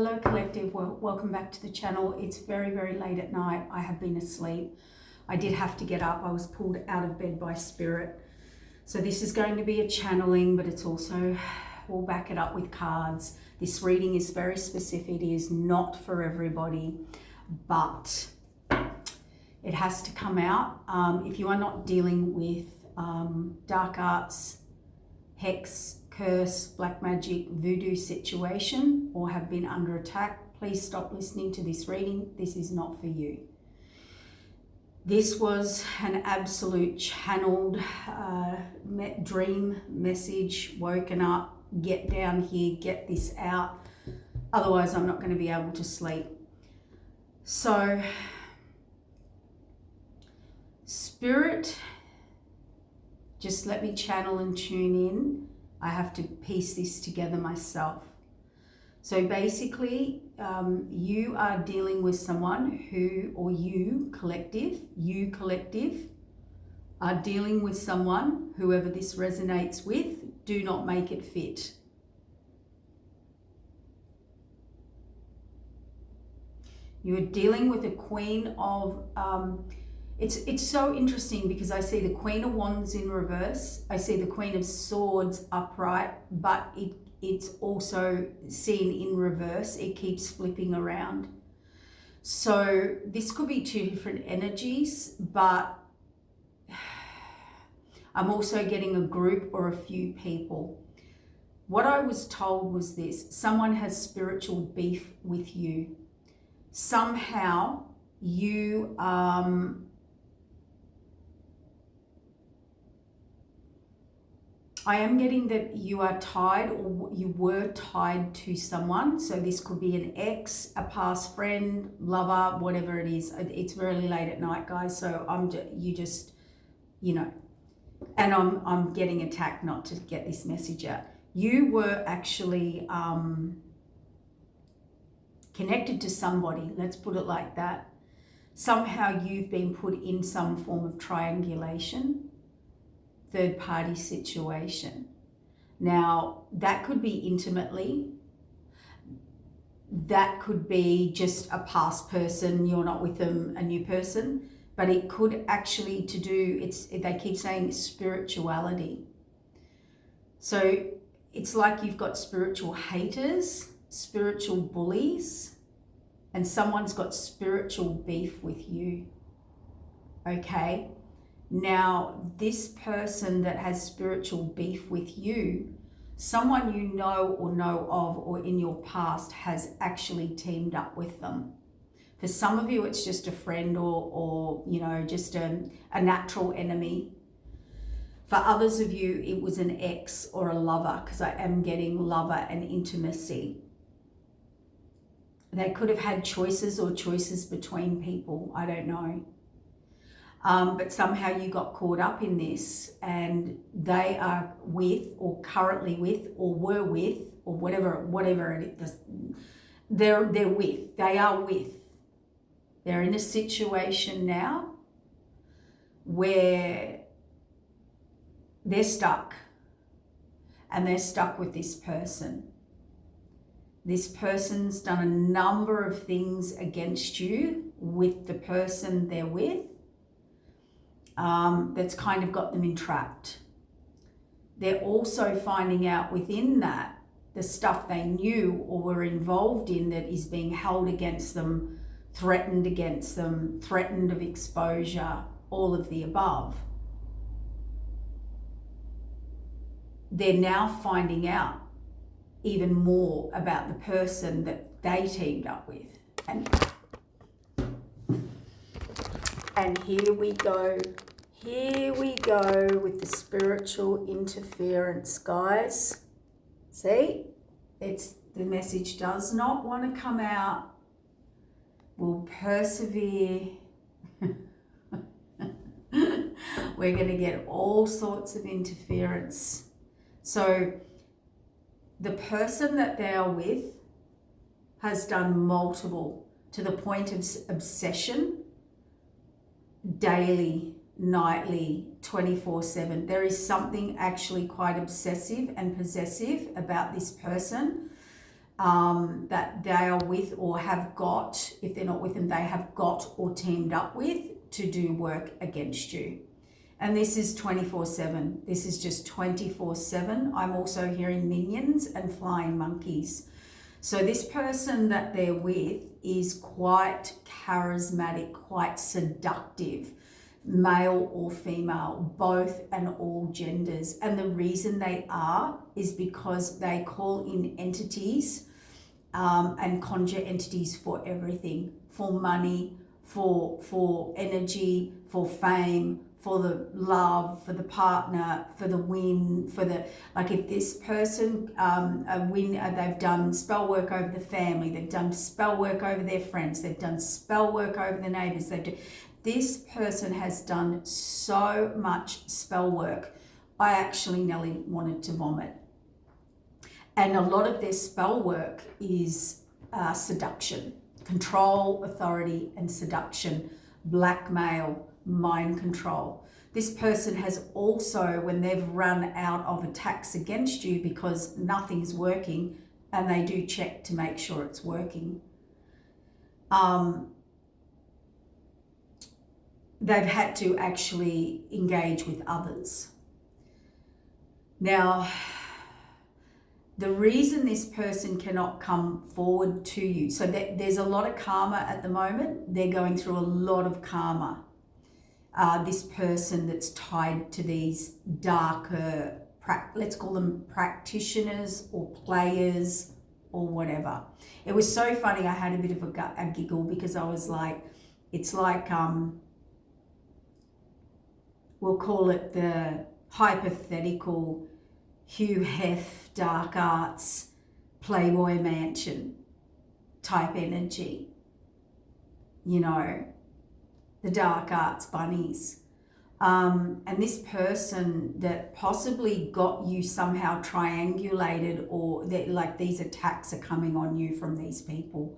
Hello collective, welcome back to the channel. It's very, very late at night. I have been asleep. I did have to get up. I was pulled out of bed by spirit. So this is going to be a channeling, but it's also, we'll back it up with cards. This reading is very specific. It is not for everybody, but it has to come out. If you are not dealing with dark arts, hex, curse, black magic, voodoo situation, or have been under attack, please stop listening to this reading. This is not for you. This was an absolute channeled dream message, woken up, get down here, get this out. Otherwise, I'm not going to be able to sleep. So, Spirit, just let me channel and tune in. I have to piece this together myself. So basically, you are dealing with someone who, or you collective, are dealing with someone, whoever this resonates with, do not make it fit. You're dealing with a queen of, it's so interesting because I see the Queen of Wands in reverse. I see the Queen of Swords upright, but it's also seen in reverse. It keeps flipping around. So this could be two different energies, but I'm also getting a group or a few people. What I was told was this: someone has spiritual beef with you. Somehow you I am getting that you are tied, or you were tied to someone. So this could be an ex, a past friend, lover, whatever it is. It's really late at night, guys. So and I'm getting attacked not to get this message out. You were actually connected to somebody. Let's put it like that. Somehow you've been put in some form of triangulation, third party situation. Now that could be intimately, that could be just a past person, you're not with them, a new person, but it could actually they keep saying spirituality. So it's like you've got spiritual haters, spiritual bullies, and someone's got spiritual beef with you. Okay? Now, this person that has spiritual beef with you, someone you know of or in your past has actually teamed up with them. For some of you, it's just a friend or just a natural enemy. For others of you, it was an ex or a lover, because I am getting lover and intimacy. They could have had choices between people. I don't know. But somehow you got caught up in this, and they are with, or currently with, or were with, or whatever it is. They're with. They are with. They're in a situation now where they're stuck, and they're stuck with this person. This person's done a number of things against you with the person they're with. That's kind of got them entrapped. They're also finding out within that the stuff they knew or were involved in that is being held against them, threatened against them, threatened of exposure, all of the above. They're now finding out even more about the person that they teamed up with. And here we go. Here we go with the spiritual interference, guys. See? The message does not want to come out. We'll persevere. We're going to get all sorts of interference. So the person that they are with has done multiple, to the point of obsession, daily, nightly, 24/7. There is something actually quite obsessive and possessive about this person. that they are with or have got, if they're not with them, they have got or teamed up with to do work against you. And this is 24/7. This is just 24/7. I'm also hearing minions and flying monkeys. So this person that they're with is quite charismatic, quite seductive, male or female, both and all genders. And the reason they are is because they call in entities and conjure entities for everything, for money, for energy, for fame, for the love, for the partner, for the win, for the, like if this person they've done spell work over the family, they've done spell work over their friends, they've done spell work over the neighbors, this person has done so much spell work. I actually nearly wanted to vomit. And a lot of their spell work is seduction, control, authority, and seduction, blackmail, mind control. This person has also, when they've run out of attacks against you because nothing's working, and they do check to make sure it's working, they've had to actually engage with others. Now, the reason this person cannot come forward to you, so there's a lot of karma at the moment. They're going through a lot of karma. This person that's tied to these darker, let's call them practitioners or players or whatever. It was so funny. I had a bit of a giggle because I was like, it's like, we'll call it the hypothetical Hugh Hef, dark arts, Playboy Mansion type energy, you know, the dark arts bunnies. And this person that possibly got you somehow triangulated, or that like these attacks are coming on you from these people.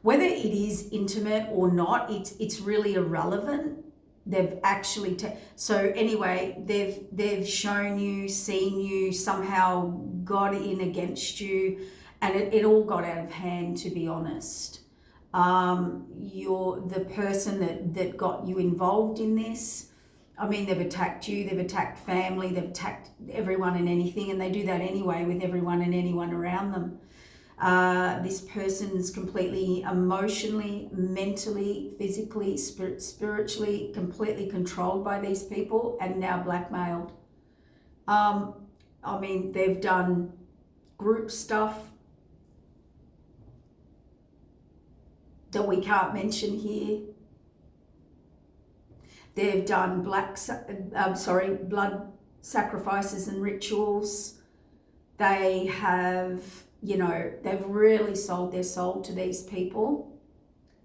Whether it is intimate or not, it's really irrelevant. They've actually, so anyway, they've shown you, seen you, somehow got in against you, and it all got out of hand, to be honest. You're the person that got you involved in this. I mean, they've attacked you, they've attacked family, they've attacked everyone and anything, and they do that anyway with everyone and anyone around them. This person's completely emotionally, mentally, physically, spiritually, completely controlled by these people and now blackmailed. I mean, they've done group stuff that we can't mention here. They've done blood sacrifices and rituals. They have, you know, they've really sold their soul to these people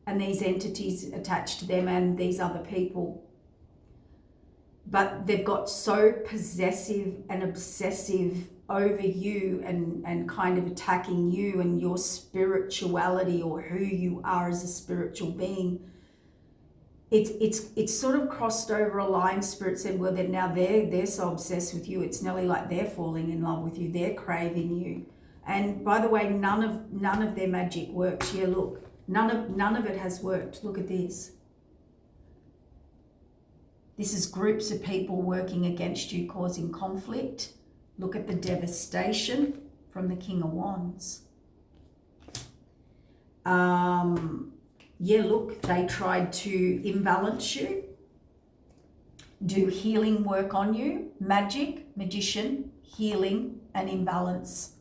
and these entities attached to them and these other people. But they've got so possessive and obsessive over you and kind of attacking you and your spirituality or who you are as a spiritual being. It's sort of crossed over a line. Spirit said, well, they're so obsessed with you. It's nearly like they're falling in love with you. They're craving you. And by the way, none of their magic works. Yeah, look, none of it has worked. Look at this. This is groups of people working against you, causing conflict. Look at the devastation from the King of Wands. Yeah, look, they tried to imbalance you, do healing work on you, magic, magician, healing, and imbalance.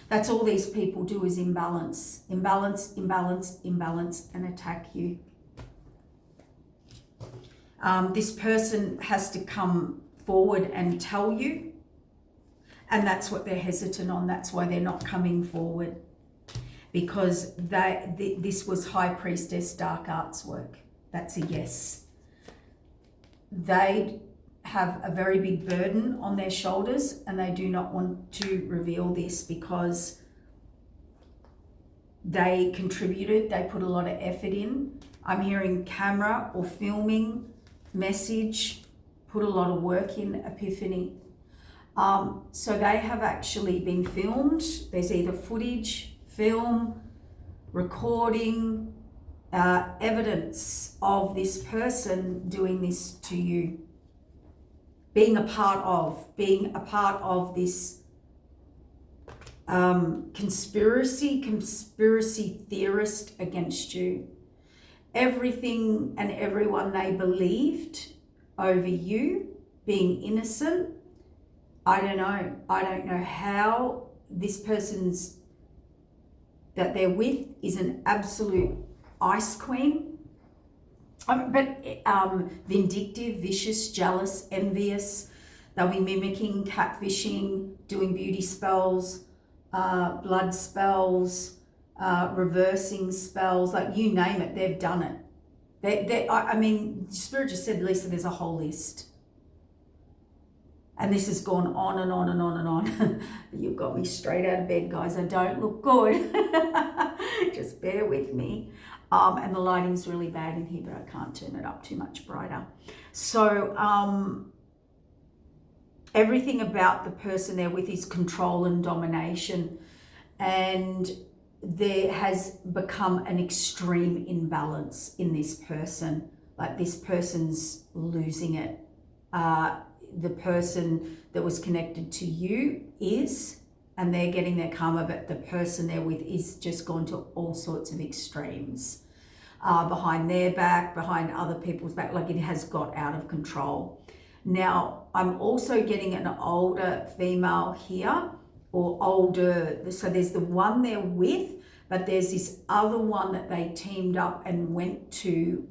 That's all these people do is imbalance, imbalance, imbalance, imbalance, and attack you. This person has to come forward and tell you, and that's what they're hesitant on. That's why they're not coming forward, because this was High Priestess Dark Arts work. That's a yes. They have a very big burden on their shoulders and they do not want to reveal this because they contributed, they put a lot of effort in. I'm hearing camera or filming, message, put a lot of work in, epiphany. So they have actually been filmed. There's either footage, film, recording, evidence of this person doing this to you. Being a part of this conspiracy theorist against you. Everything and everyone they believed over you being innocent. I don't know how this person's that they're with is an absolute ice queen. Vindictive, vicious, jealous, envious. They'll be mimicking, catfishing, doing beauty spells, blood spells, reversing spells, like you name it, they've done it. Spirit just said, Lisa, there's a whole list. And this has gone on and on and on and on. You've got me straight out of bed, guys. I don't look good. Just bear with me. And the lighting's really bad in here, but I can't turn it up too much brighter. So everything about the person they're with is control and domination. And there has become an extreme imbalance in this person. Like this person's losing it. The person that was connected to you is, and they're getting their karma, but the person they're with is just gone to all sorts of extremes. Behind their back, behind other people's back, like it has got out of control. Now, I'm also getting an older female here, or older, so there's the one they're with, but there's this other one that they teamed up and went to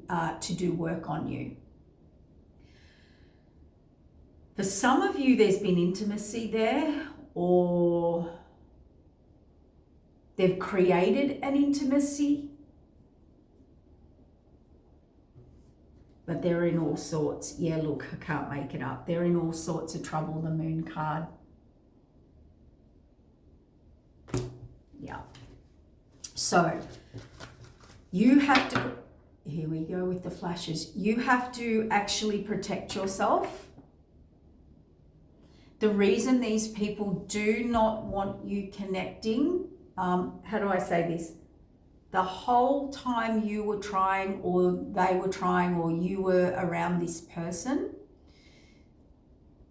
do work on you. For some of you, there's been intimacy there, or they've created an intimacy, but they're in all sorts. Yeah, look, I can't make it up. They're in all sorts of trouble, the Moon card. Yeah. So you have to, here we go with the flashes. You have to actually protect yourself. The reason these people do not want you connecting, how do I say this? The whole time you were trying, or they were trying, or you were around this person,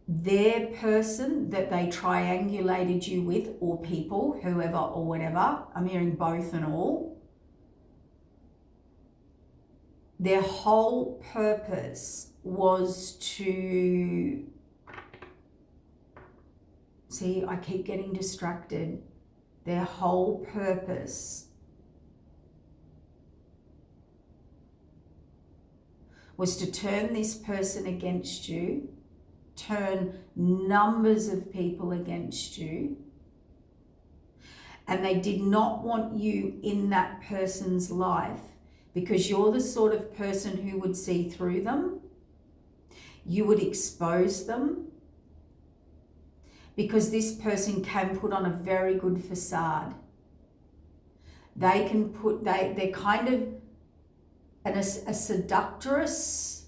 their person that they triangulated you with, or people, whoever or whatever, I'm hearing both and all, their whole purpose was to, see, I keep getting distracted. Their whole purpose was to turn this person against you, turn numbers of people against you, and they did not want you in that person's life because you're the sort of person who would see through them. You would expose them, because this person can put on a very good facade. They can put, they're kind of a seductress,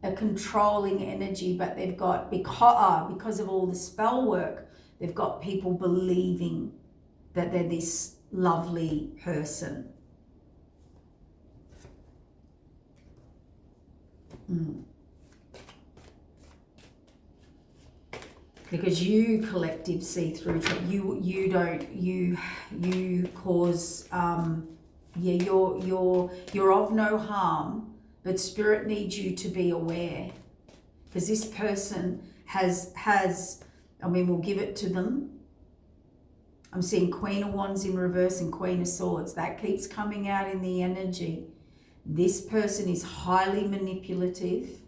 a controlling energy, but they've got, because of all the spell work, they've got people believing that they're this lovely person. Because you collective see through, you don't, you cause, you're of no harm, but Spirit needs you to be aware, because this person has, I mean, we'll give it to them. I'm seeing Queen of Wands in reverse and Queen of Swords. That keeps coming out in the energy. This person is highly manipulative.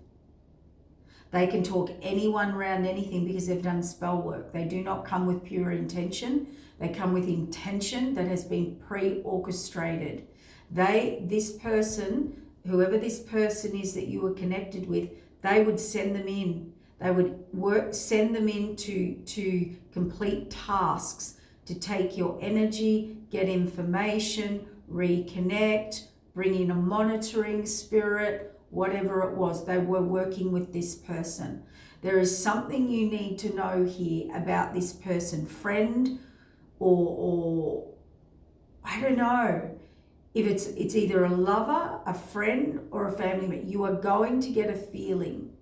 They can talk anyone around anything because they've done spell work. They do not come with pure intention. They come with intention that has been pre-orchestrated. This person, whoever this person is that you were connected with, they would send them in. They would send them in to complete tasks, to take your energy, get information, reconnect, bring in a monitoring spirit, whatever it was. They were working with this person. There is something you need to know here about this person, friend or I don't know if it's either a lover, a friend, or a family member. You are going to get a feeling,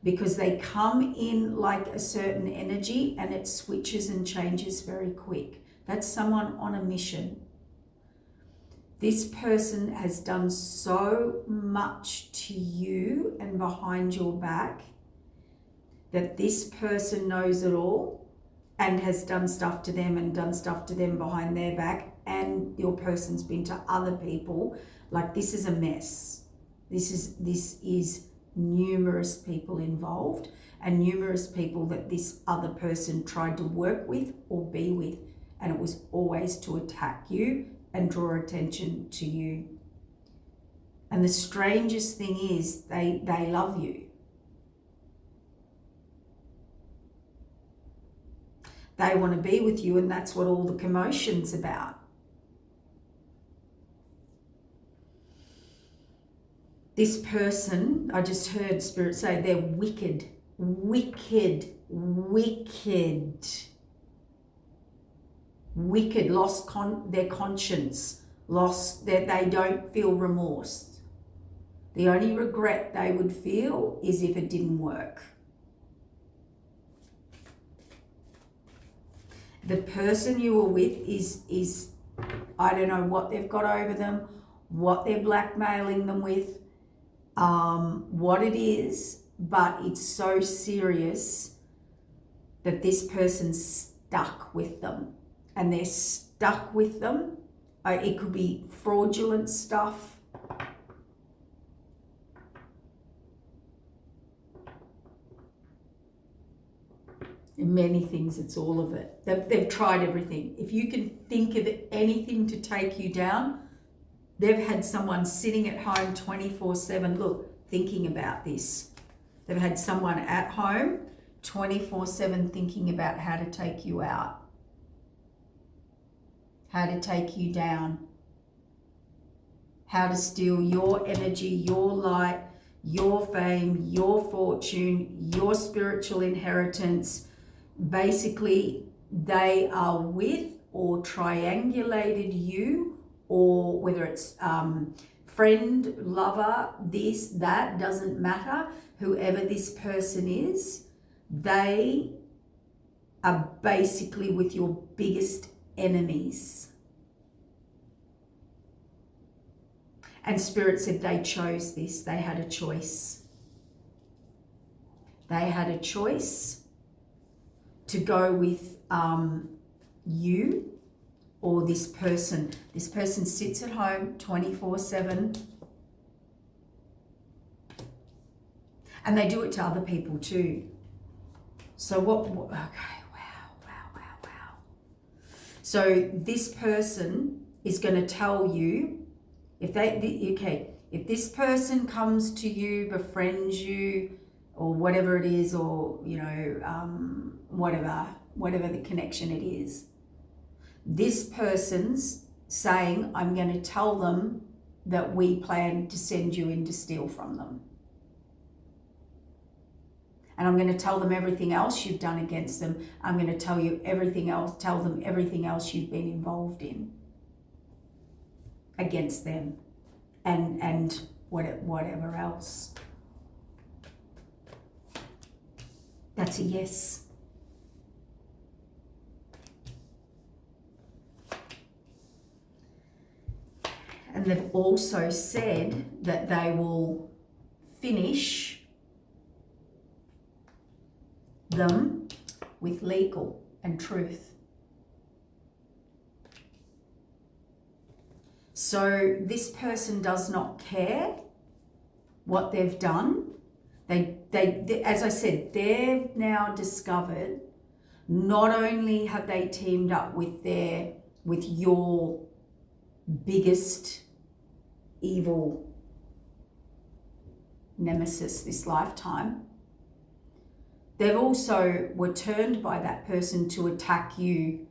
because they come in like a certain energy and it switches and changes very quick. That's someone on a mission. This person has done so much to you and behind your back that this person knows it all and has done stuff to them and done stuff to them behind their back, and your person's been to other people. Like, this is a mess. This is numerous people involved, and numerous people that this other person tried to work with or be with, and it was always to attack you and draw attention to you. And the strangest thing is they love you. They want to be with you, and that's what all the commotion's about. This person, I just heard Spirit say, they're wicked, wicked, wicked, wicked, lost their conscience, lost that they don't feel remorse. The only regret they would feel is if it didn't work. The person you were with is I don't know what they've got over them, what they're blackmailing them with, what it is, but it's so serious that this person's stuck with them, and they're stuck with them. It could be fraudulent stuff. Many things, it's all of it. They've tried everything. If you can think of anything to take you down, they've had someone sitting at home 24/7, look, thinking about this. They've had someone at home 24/7 thinking about how to take you out, how to take you down, how to steal your energy, your light, your fame, your fortune, your spiritual inheritance. Basically, they are with or triangulated you, or whether it's friend, lover, this, that, doesn't matter. Whoever this person is, they are basically with your biggest enemies. And Spirit said they chose this. They had a choice. They had a choice to go with you or this person. This person sits at home 24/7. And they do it to other people too. So okay, wow. So this person is going to tell you, if this person comes to you, befriends you, or whatever it is, or, whatever the connection it is, this person's saying, I'm going to tell them that we plan to send you in to steal from them. And I'm going to tell them everything else you've done against them. I'm going to tell them everything else you've been involved in against them, and whatever else. That's a yes. And they've also said that they will finish them with legal and truth. So this person does not care what they've done. They as I said, they've now discovered, not only have they teamed up with your biggest evil nemesis this lifetime, they've also were turned by that person to attack you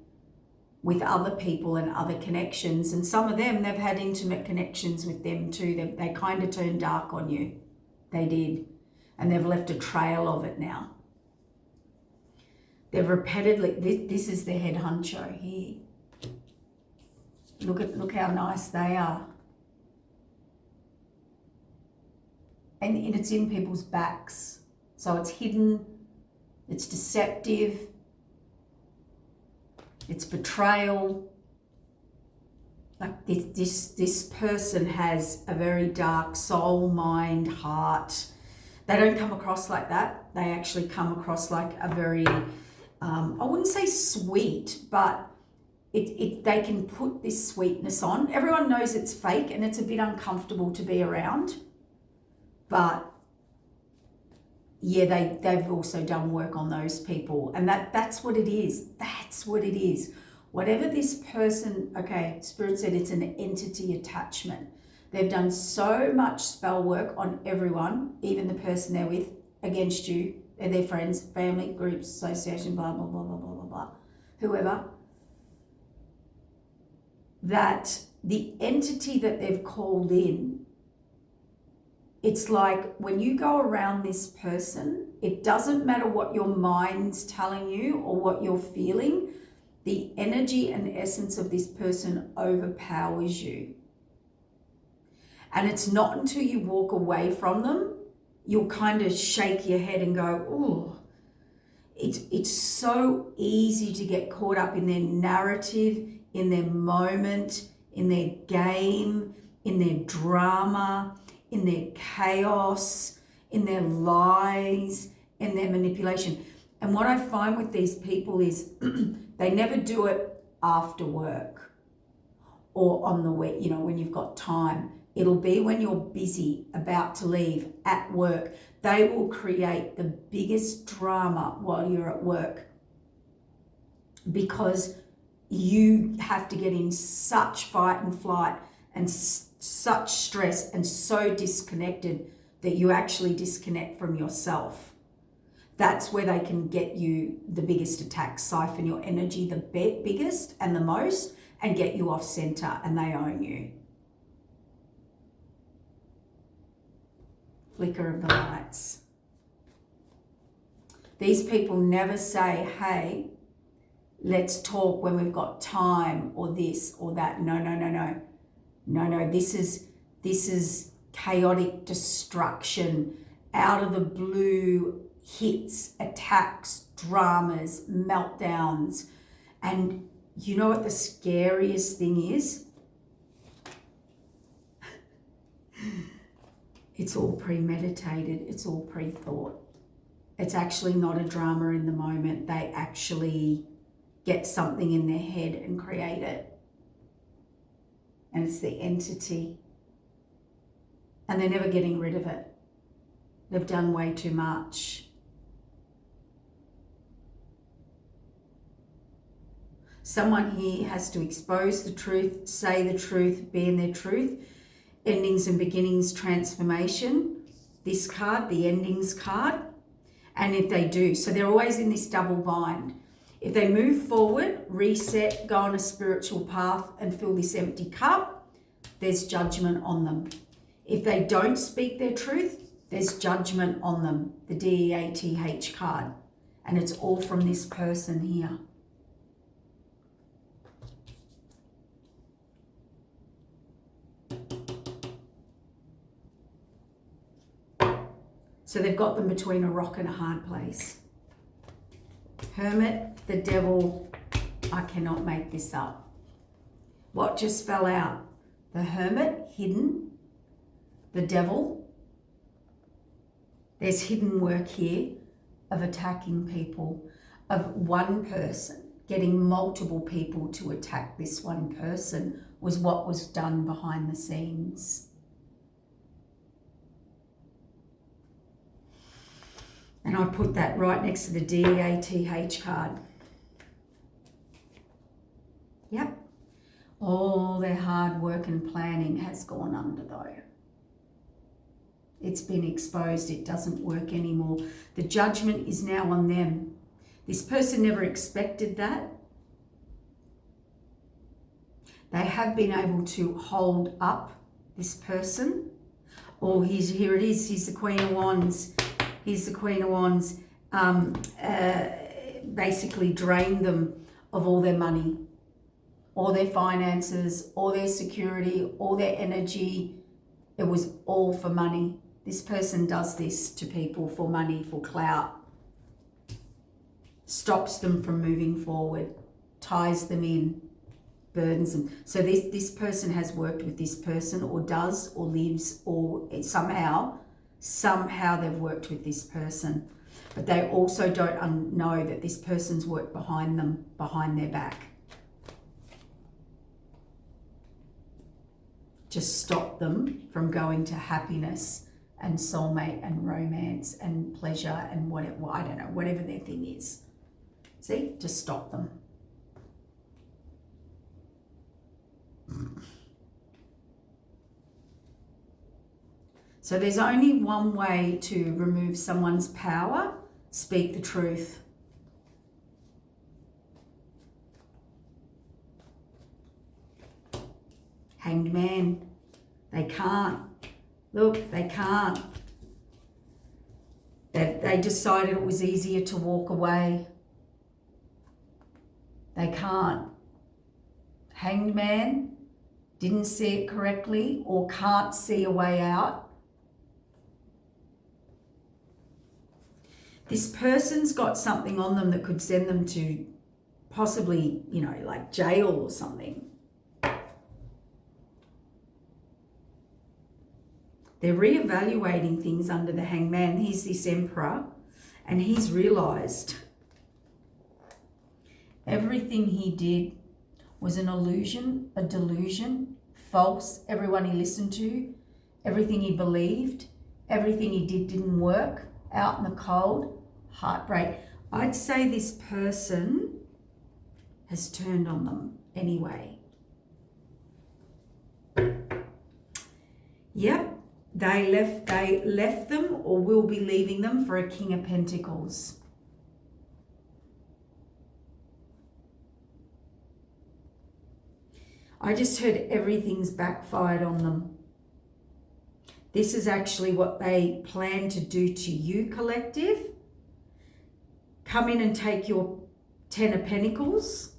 with other people and other connections. And some of them, they've had intimate connections with them too. They kind of turned dark on you. They did. And they've left a trail of it now. They've repeatedly, this is the head honcho here. Look how nice they are. And it's in people's backs. So it's hidden, it's deceptive, it's betrayal. Like this person has a very dark soul, mind, heart. They don't come across like that. They actually come across like a very, I wouldn't say sweet, but they can put this sweetness on. Everyone knows it's fake and it's a bit uncomfortable to be around. But yeah, they've also done work on those people. And that's what it is. That's what it is. Whatever this person, okay, Spirit said it's an entity attachment. They've done so much spell work on everyone, even the person they're with, against you. They're their friends, family, groups, association, blah, blah, blah, blah, blah, blah, blah, whoever. That the entity that they've called in, it's like when you go around this person, it doesn't matter what your mind's telling you or what you're feeling, the energy and essence of this person overpowers you. And it's not until you walk away from them, you'll kind of shake your head and go, oh, it's so easy to get caught up in their narrative, in their moment, in their game, in their drama, in their chaos, in their lies, in their manipulation. And what I find with these people is they never do it after work or on the week, when you've got time. It'll be when you're busy, about to leave, at work. They will create the biggest drama while you're at work because you have to get in such fight and flight and such stress and so disconnected that you actually disconnect from yourself. That's where they can get you the biggest attacks, siphon your energy the biggest and the most, and get you off center, and they own you. Flicker of the lights. These people never say, hey, let's talk when we've got time, or this or that. No. This is chaotic destruction, out of the blue hits, attacks, dramas, meltdowns. And you know what the scariest thing is? It's all premeditated. It's all pre-thought. It's actually not a drama in the moment. They actually get something in their head and create it. And it's the entity. And they're never getting rid of it. They've done way too much. Someone here has to expose the truth, say the truth, be in their truth. Endings and beginnings, transformation. This card, the endings card. And if they do, so they're always in this double bind. If they move forward, reset, go on a spiritual path and fill this empty cup, there's judgment on them. If they don't speak their truth, there's judgment on them, the DEATH card. And it's all from this person here. So they've got them between a rock and a hard place. Hermit, the devil, I cannot make this up. What just fell out? The hermit, hidden. The devil. There's hidden work here of attacking people, of one person. Getting multiple people to attack this one person was what was done behind the scenes. And I put that right next to the DEATH card. Yep. All their hard work and planning has gone under though. It's been exposed. It doesn't work anymore. The judgment is now on them. This person never expected that. They have been able to hold up this person. Oh, here it is. Here's the Queen of Wands. Here's the Queen of Wands, basically drained them of all their money, all their finances, all their security, all their energy. It was all for money. This person does this to people for money, for clout. Stops them from moving forward, ties them in, burdens them. So this person has worked with this person, or does, or lives, or somehow they've worked with this person. But they also don't know that this person's worked behind them, behind their back. Just stop them from going to happiness and soulmate and romance and pleasure and whatever, I don't know, whatever their thing is. See, just stop them. So there's only one way to remove someone's power: speak the truth. Hanged man. They can't. Look, they can't. They decided it was easier to walk away. They can't. Hanged man didn't see it correctly or can't see a way out. This person's got something on them that could send them to possibly, like jail or something. They're reevaluating things under the Hanged Man. He's this emperor, and he's realised everything he did was an illusion, a delusion, false. Everyone he listened to, everything he believed, everything he did didn't work. Out in the cold, heartbreak. I'd say this person has turned on them anyway. Yep. They left them or will be leaving them for a King of Pentacles. I just heard everything's backfired on them. This is actually what they plan to do to you, collective. Come in and take your 10 of Pentacles,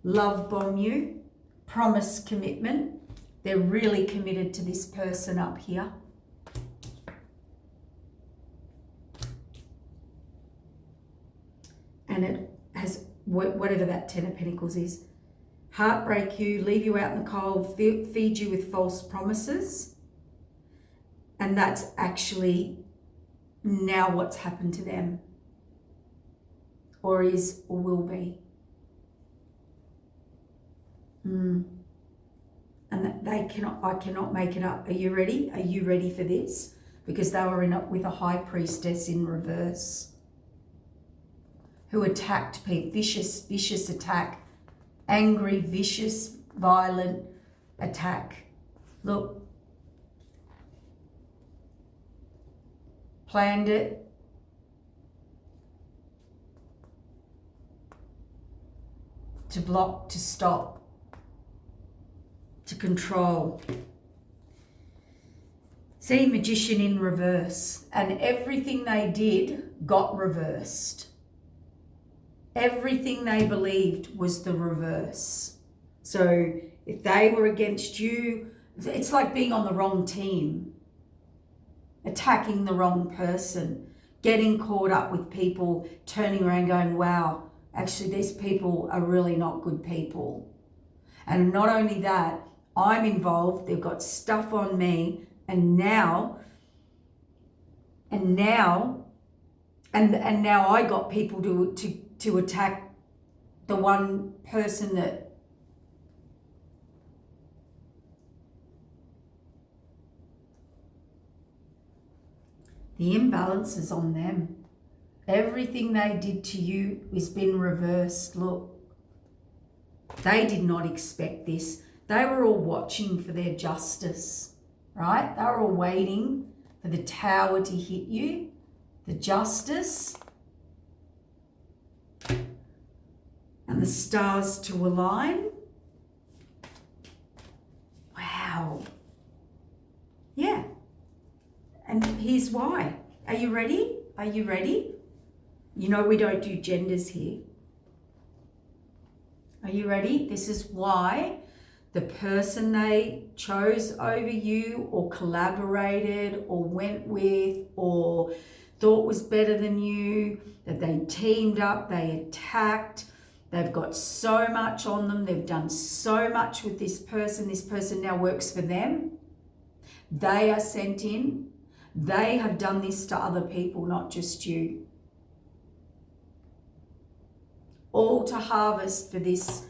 love bomb you, promise commitment. They're really committed to this person up here. And it has, whatever that 10 of Pentacles is, heartbreak you, leave you out in the cold, feed you with false promises. And that's actually now what's happened to them. Or is, or will be. And that I cannot make it up. Are you ready? Are you ready for this? Because they were with a high priestess in reverse who attacked people. Vicious attack. Angry, vicious, violent attack. Look. Planned it. To block, to stop. To control. See, Magician in reverse. And everything they did got reversed. Everything they believed was the reverse. So if they were against you, it's like being on the wrong team. Attacking the wrong person. Getting caught up with people, turning around going, wow, actually these people are really not good people. And not only that, I'm involved, they've got stuff on me, and now I got people to attack the one person that the imbalance is on them. Everything they did to you has been reversed. Look, they did not expect this. They were all watching for their justice, right? They were all waiting for the tower to hit you, the justice, and the stars to align. Wow. Yeah. And here's why. Are you ready? Are you ready? You know we don't do genders here. Are you ready? This is why the person they chose over you or collaborated or went with or thought was better than you, that they teamed up, they attacked, they've got so much on them, they've done so much with this person now works for them. They are sent in. They have done this to other people, not just you. All to harvest for this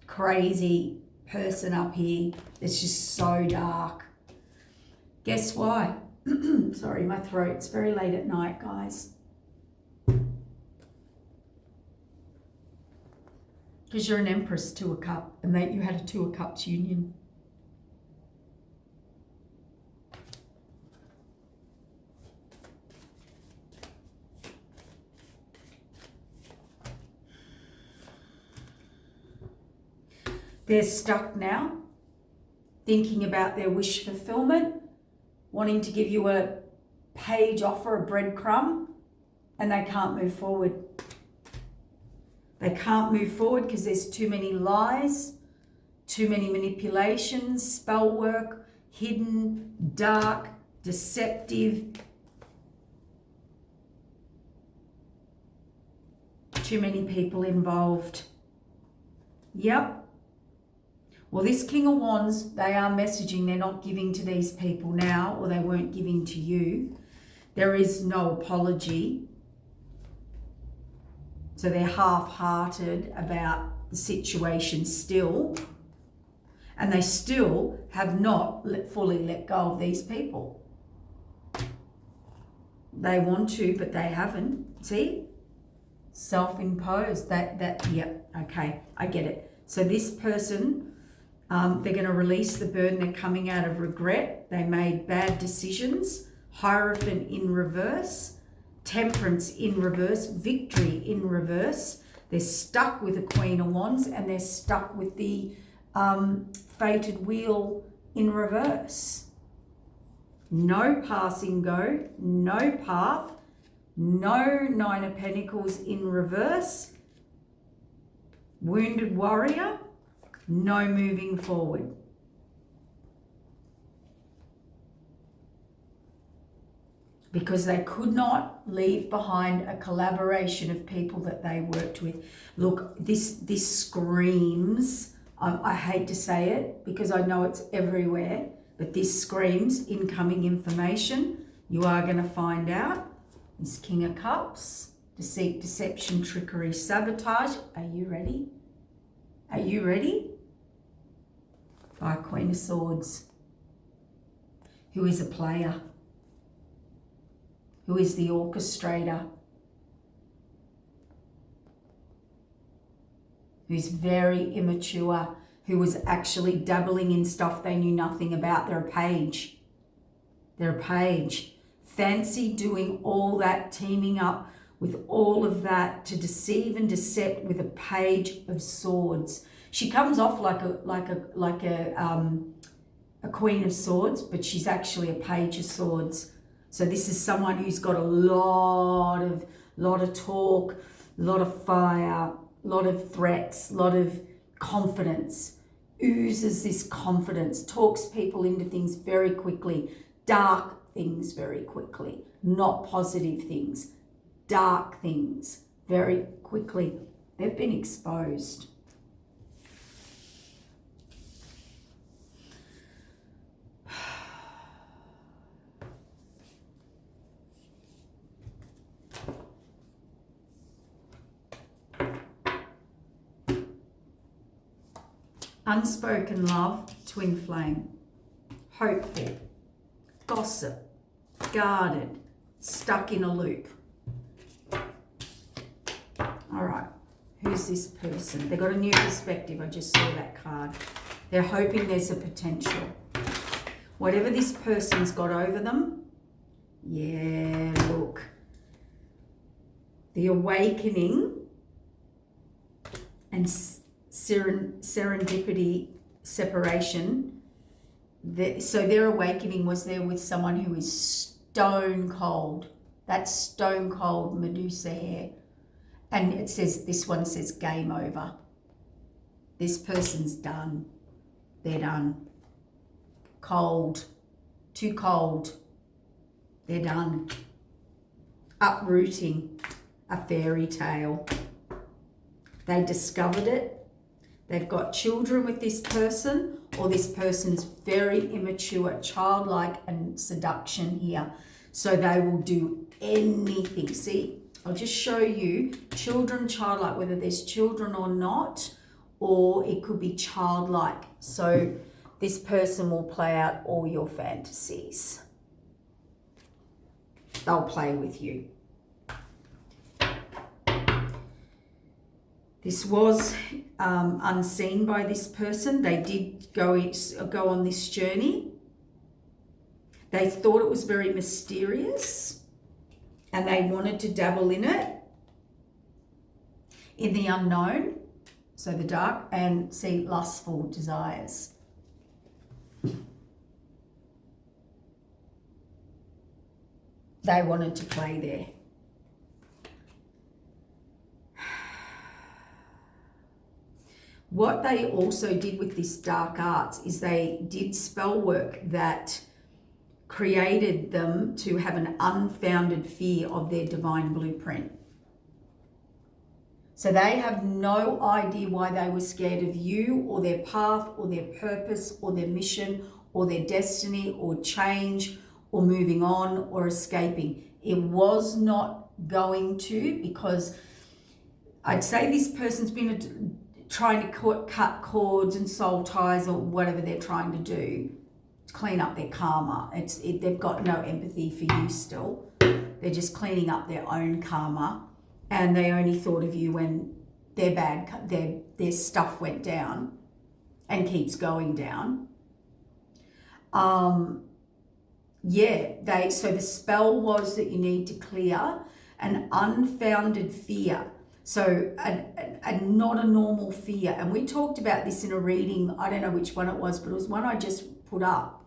crazy person up here. It's just so dark. Guess why? Sorry, my throat. It's very late at night, guys. Because you're an Empress, Two of Cups, and that you had a Two of Cups union. They're stuck now, thinking about their wish fulfillment, wanting to give you a page offer, a breadcrumb, and they can't move forward. They can't move forward because there's too many lies, too many manipulations, spell work, hidden, dark, deceptive. Too many people involved. Yep. Well, this King of Wands, they are messaging they're not giving to these people now, or they weren't giving to you. There is no apology. So they're half-hearted about the situation still. And they still have not fully let go of these people. They want to, but they haven't. See? Self-imposed. Yep, okay, I get it. So this person... they're going to release the burden. They're coming out of regret. They made bad decisions. Hierophant in reverse. Temperance in reverse. Victory in reverse. They're stuck with the Queen of Wands, and they're stuck with the fated wheel in reverse. No passing go. No path. No Nine of Pentacles in reverse. Wounded warrior. No moving forward. Because they could not leave behind a collaboration of people that they worked with. Look, this screams, I hate to say it because I know it's everywhere, but this screams incoming information. You are going to find out. This King of Cups, deceit, deception, trickery, sabotage. Are you ready? Are you ready? By Queen of Swords, who is a player, who is the orchestrator, who's very immature, who was actually dabbling in stuff they knew nothing about. They're a page. They're a page. Fancy doing all that, teaming up with all of that to deceive and decept with a Page of Swords. She comes off like a Queen of Swords, but she's actually a Page of Swords. So this is someone who's got a lot of talk, a lot of fire, a lot of threats, a lot of confidence. Oozes this confidence, talks people into things very quickly, dark things very quickly, not positive things, dark things very quickly. They've been exposed. Unspoken love, twin flame, hopeful, gossip, guarded, stuck in a loop. All right, who's this person? They've got a new perspective. I just saw that card. They're hoping there's a potential. Whatever this person's got over them, yeah, look. The awakening and serendipity, separation. So their awakening was there with someone who is stone cold. That's stone cold Medusa hair. And it says, this one says game over. This person's done. They're done. Cold. Too cold. They're done. Uprooting. A fairy tale. They discovered it. They've got children with this person, or this person's very immature, childlike, and seduction here. So they will do anything. See, I'll just show you children, childlike, whether there's children or not, or it could be childlike. So this person will play out all your fantasies. They'll play with you. This was unseen by this person. They did go on this journey. They thought it was very mysterious and they wanted to dabble in it, in the unknown, so the dark, and see lustful desires. They wanted to play there. What they also did with this dark arts is they did spell work that created them to have an unfounded fear of their divine blueprint. So they have no idea why they were scared of you or their path or their purpose or their mission or their destiny or change or moving on or escaping. It was not going to, because I'd say this person's been trying to cut cords and soul ties or whatever they're trying to do to clean up their karma. They've got no empathy for you still. They're just cleaning up their own karma, and they only thought of you when their stuff went down and keeps going down. So the spell was that you need to clear an unfounded fear. So not a normal fear. And we talked about this in a reading, I don't know which one it was, but it was one I just put up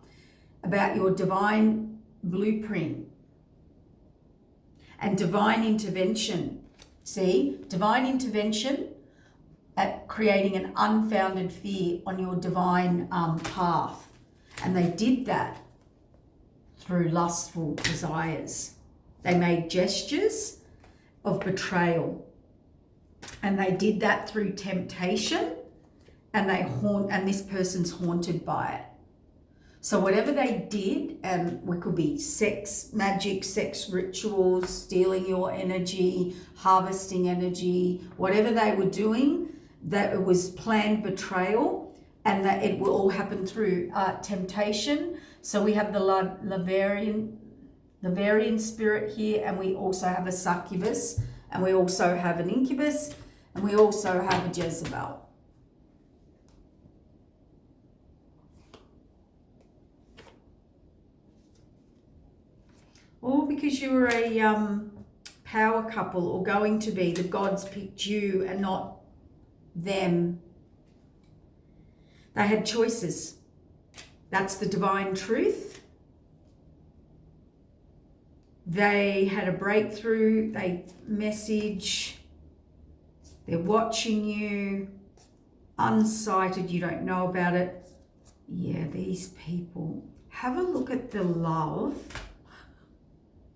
about your divine blueprint and divine intervention. See, divine intervention at creating an unfounded fear on your divine path. And they did that through lustful desires. They made gestures of betrayal. And they did that through temptation, and and this person's haunted by it. So whatever they did, and it could be sex, magic, sex rituals, stealing your energy, harvesting energy, whatever they were doing, that it was planned betrayal, and that it will all happen through temptation. So we have the Laverian spirit here, and we also have a succubus, and we also have an incubus, and we also have a Jezebel. All because you were a power couple, or going to be. The gods picked you and not them. They had choices. That's the divine truth. They had a breakthrough. They message. They're watching you. Unsighted. You don't know about it. Yeah, these people. Have a look at the love.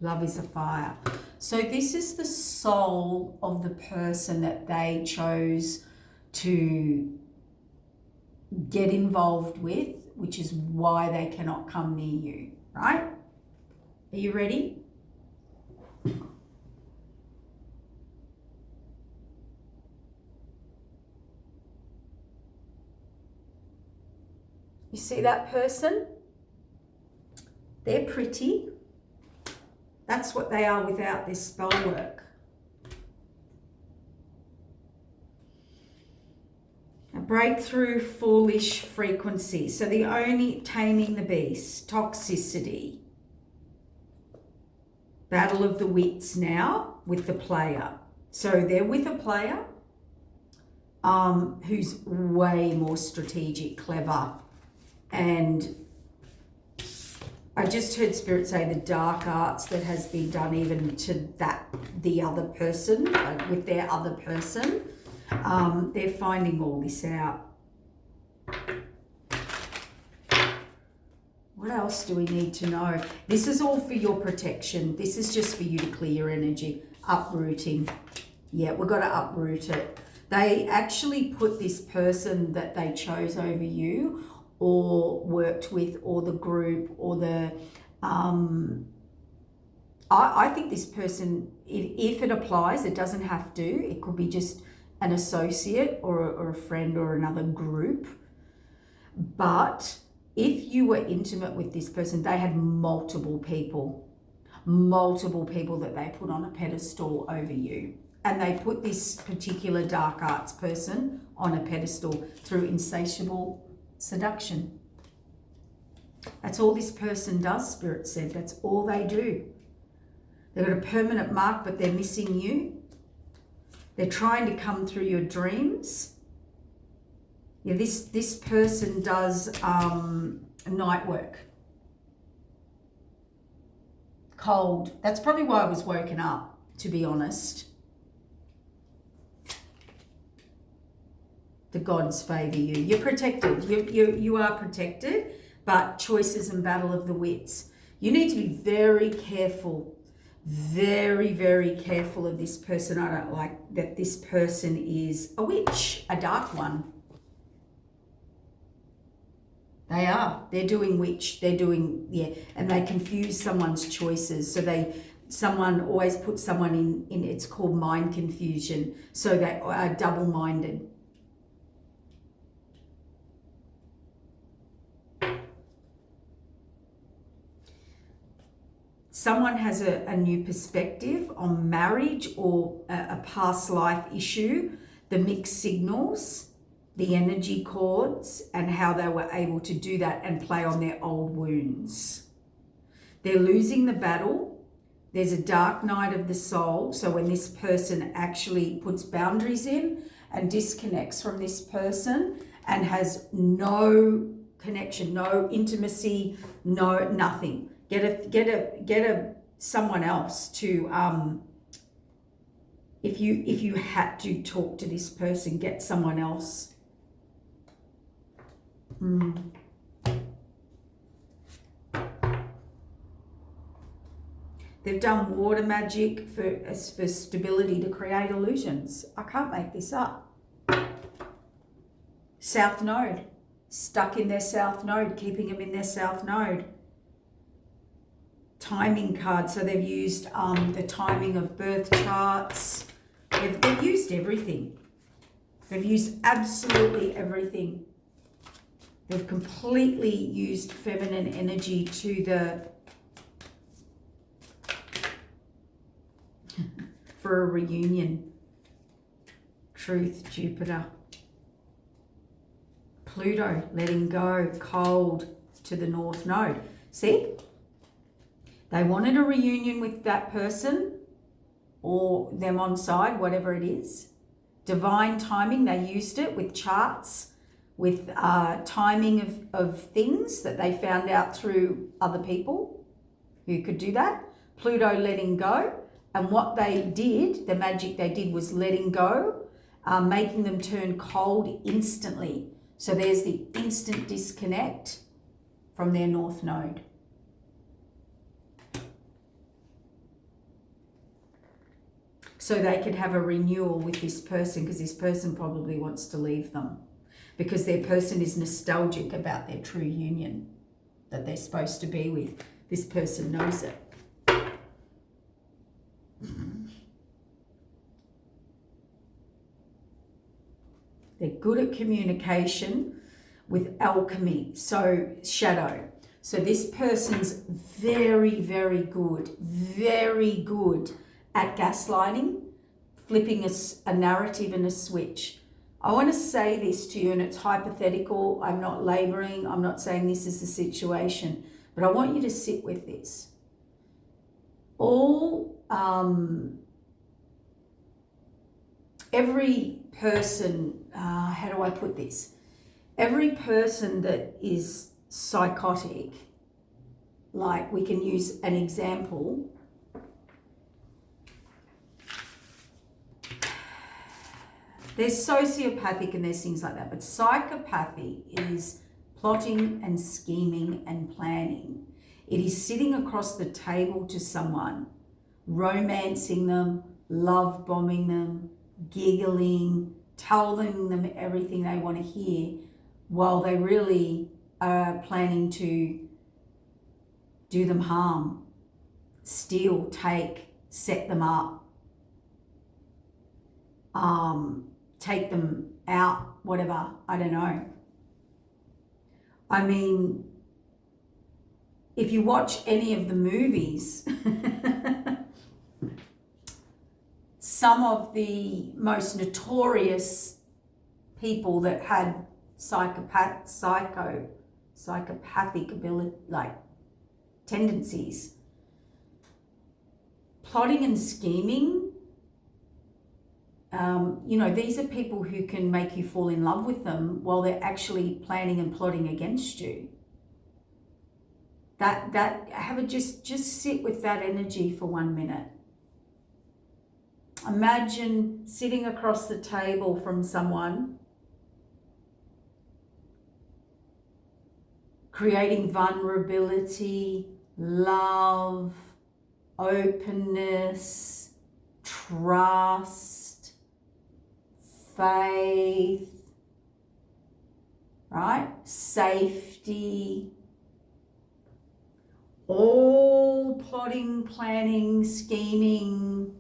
Love is a fire. So this is the soul of the person that they chose to get involved with, which is why they cannot come near you, right? Are you ready? You see that person? They're pretty. That's what they are without this spell work. A breakthrough, foolish frequency. So the only taming the beast, toxicity. Battle of the wits now with the player. So they're with a player who's way more strategic, clever, and I just heard Spirit say the dark arts that has been done even to the other person, with their other person. They're finding all this out. What else do we need to know? This is all for your protection. This is just for you to clear your energy. Uprooting. Yeah, we've got to uproot it. They actually put this person that they chose over you or worked with, or the group, or the... I think this person, if it applies, it doesn't have to. It could be just an associate or a friend or another group. But if you were intimate with this person, they had multiple people that they put on a pedestal over you. And they put this particular dark arts person on a pedestal through insatiable seduction. That's all this person does, Spirit said. That's all they do. They've got a permanent mark, but they're missing you. They're trying to come through your dreams. Yeah, this person does night work. Cold. That's probably why I was woken up, to be honest. The gods favour you. You're protected. You are protected, but choices and battle of the wits. You need to be very careful. Very, very careful of this person. I don't like that this person is a witch, a dark one. They are. They're doing witch. They're doing, yeah, and they confuse someone's choices. So someone always puts someone in it's called mind confusion. So they are double-minded. Someone has a new perspective on marriage or a past life issue, the mixed signals, the energy cords, and how they were able to do that and play on their old wounds. They're losing the battle. There's a dark night of the soul. So when this person actually puts boundaries in and disconnects from this person and has no connection, no intimacy, no nothing. Get a someone else to if you had to talk to this person, get someone else. They've done water magic for stability to create illusions. I can't make this up. South node, stuck in their south node, keeping them in their south node. Timing card, so they've used the timing of birth charts. They've used everything. They've used absolutely everything. They've completely used feminine energy to for a reunion. Truth, Jupiter. Pluto, letting go, cold to the north node. See? They wanted a reunion with that person or them on side, whatever it is. Divine timing, they used it with charts, with timing of things that they found out through other people who could do that. Pluto letting go. And what they did, the magic they did was letting go, making them turn cold instantly. So there's the instant disconnect from their north node. So they could have a renewal with this person, because this person probably wants to leave them because their person is nostalgic about their true union that they're supposed to be with. This person knows it. They're good at communication with alchemy, so shadow. So this person's very, very good at gaslighting, flipping a narrative and a switch. I want to say this to you, and it's hypothetical. I'm not laboring. I'm not saying this is the situation, but I want you to sit with this. Every person, how do I put this? Every person that is psychotic like we can use an example. There's sociopathic and there's things like that, but psychopathy is plotting and scheming and planning. It is sitting across the table to someone, romancing them, love bombing them, giggling, telling them everything they want to hear, while they really are planning to do them harm, steal, take, set them up, take them out, whatever, I don't know. I mean, if you watch any of the movies, some of the most notorious people that had psychopathic ability, like tendencies, plotting and scheming, these are people who can make you fall in love with them while they're actually planning and plotting against you. Just sit with that energy for 1 minute. Imagine sitting across the table from someone, creating vulnerability, love, openness, trust, faith, right? Safety, all plotting, planning, scheming,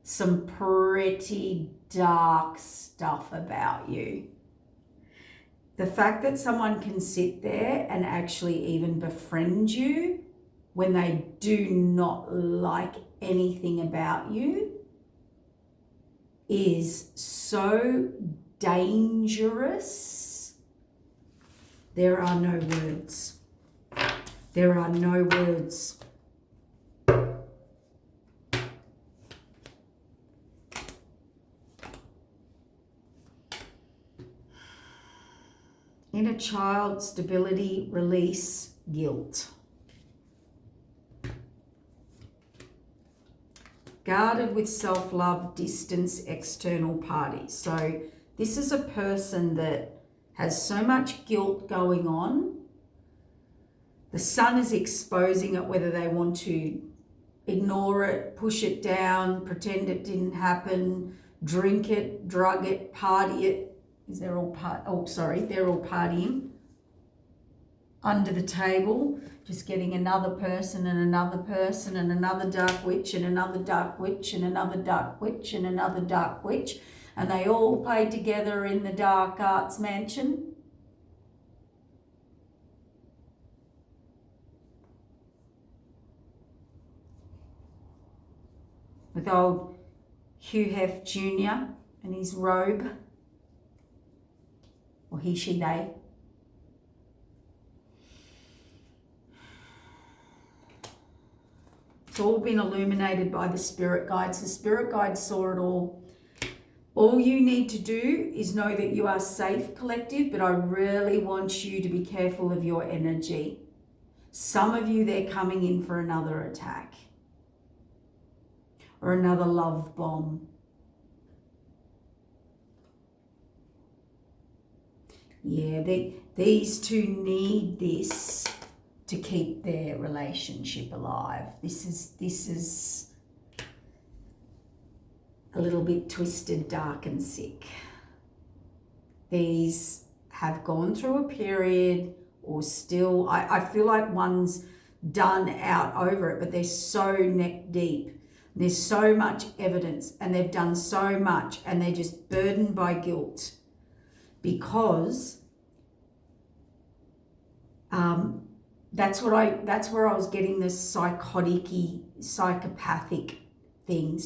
some pretty dark stuff about you. The fact that someone can sit there and actually even befriend you when they do not like anything about you is so dangerous. There are no words. There are no words. Inner child, stability, release, guilt. Guarded with self-love, distance, external parties. So this is a person that has so much guilt going on. The sun is exposing it, whether they want to ignore it, push it down, pretend it didn't happen, drink it, drug it, party it. They're all partying under the table, just getting another person and another person and another dark witch and another dark witch and another dark witch and another dark witch, and they all play together in the dark arts mansion. With old Hugh Hef Jr. and his robe. Or he, she, they. It's all been illuminated by the spirit guides. The spirit guides saw it all. All you need to do is know that you are safe, collective, but I really want you to be careful of your energy. Some of you, they're coming in for another attack or another love bomb. Yeah, these two need this to keep their relationship alive. This is a little bit twisted, dark and sick. These have gone through a period or still, I feel like one's done out over it, but they're so neck deep. There's so much evidence and they've done so much and they're just burdened by guilt. Because that's where I was getting this psychopathic thing.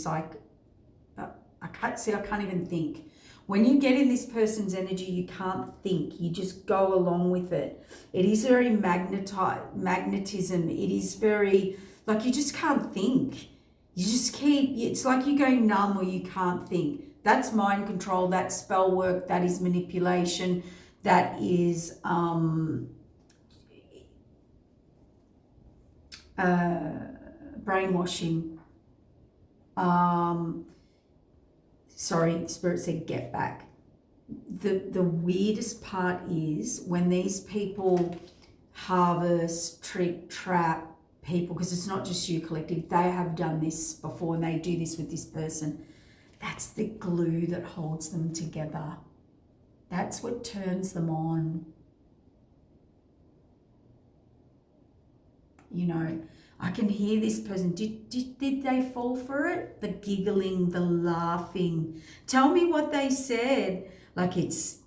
I can't even think. When you get in this person's energy, you can't think. You just go along with it. It is very magnetism. It is very, like, you just can't think. You just it's like you're going numb or you can't think. That's mind control, that's spell work, that is manipulation, that is brainwashing. Sorry, Spirit said get back. The weirdest part is when these people harvest, trick, trap people, because it's not just you collective, they have done this before and they do this with this person. That's the glue that holds them together. That's what turns them on. You know, I can hear this person. Did they fall for it? The giggling, the laughing. Tell me what they said. Like it's,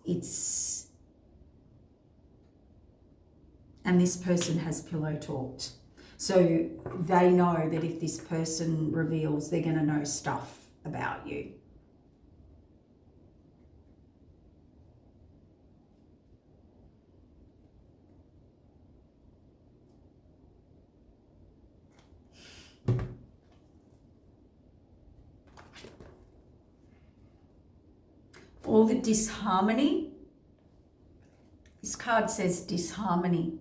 and this person has pillow talked. So they know that if this person reveals, they're going to know stuff about you. All the disharmony. This card says disharmony.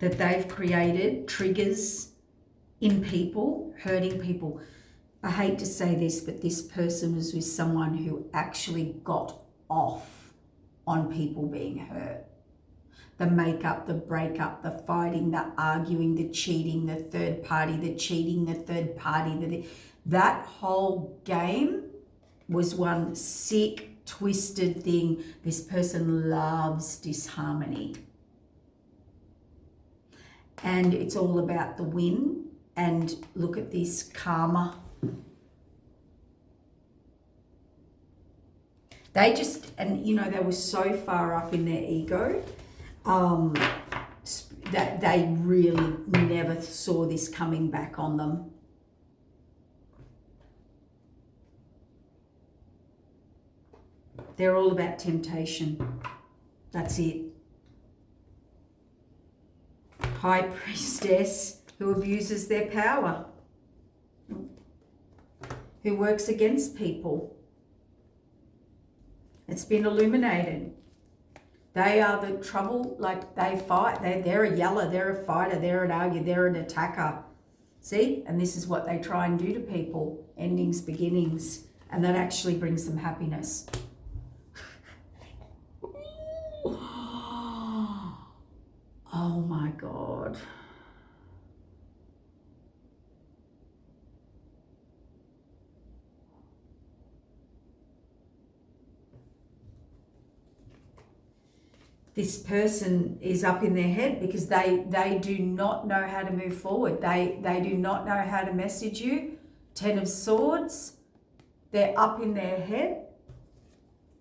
That they've created triggers in people, hurting people. I hate to say this, but this person was with someone who actually got off on people being hurt. The makeup, the breakup, the fighting, the arguing, the cheating, the third party, the cheating, the third party, that whole game was one sick, twisted thing. This person loves disharmony. And it's all about the win. And look at this karma. They just, and you know, they were so far up in their ego that they really never saw this coming back on them. They're all about temptation. That's it. High priestess who abuses their power, who works against people. It's been illuminated. They are the trouble, like they fight. They're a yeller, they're a fighter, they're an arguer, they're an attacker. See? And this is what they try and do to people. Endings, beginnings. And that actually brings them happiness. Oh my God. This person is up in their head because they do not know how to move forward. They do not know how to message you. 10 of Swords. They're up in their head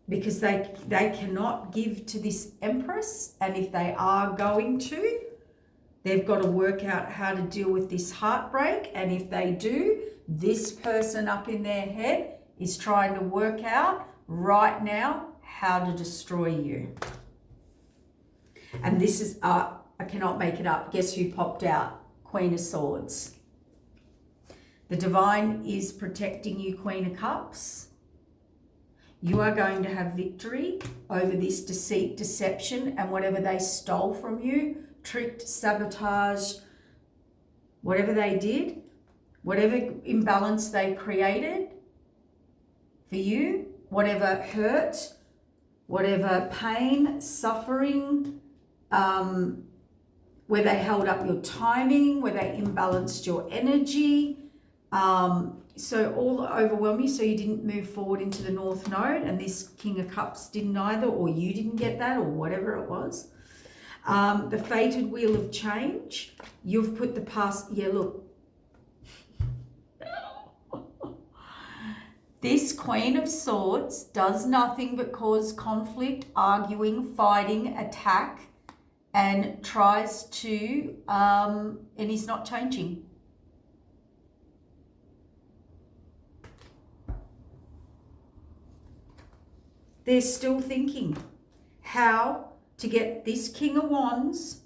because they cannot give to this Empress. And if they are going to, they've got to work out how to deal with this heartbreak. And if they do, this person up in their head is trying to work out right now how to destroy you. And this is, I cannot make it up. Guess who popped out? Queen of Swords. The Divine is protecting you, Queen of Cups. You are going to have victory over this deceit, deception, and whatever they stole from you, tricked, sabotage, whatever they did, whatever imbalance they created for you, whatever hurt, whatever pain, suffering, where they held up your timing, where they imbalanced your energy, so all overwhelm you, so you didn't move forward into the North Node, and this King of Cups didn't either, or you didn't get that, or whatever it was. The fated wheel of change, you've put the past, yeah, look. This Queen of Swords does nothing but cause conflict, arguing, fighting, attack, and tries to, and he's not changing. They're still thinking how to get this King of Wands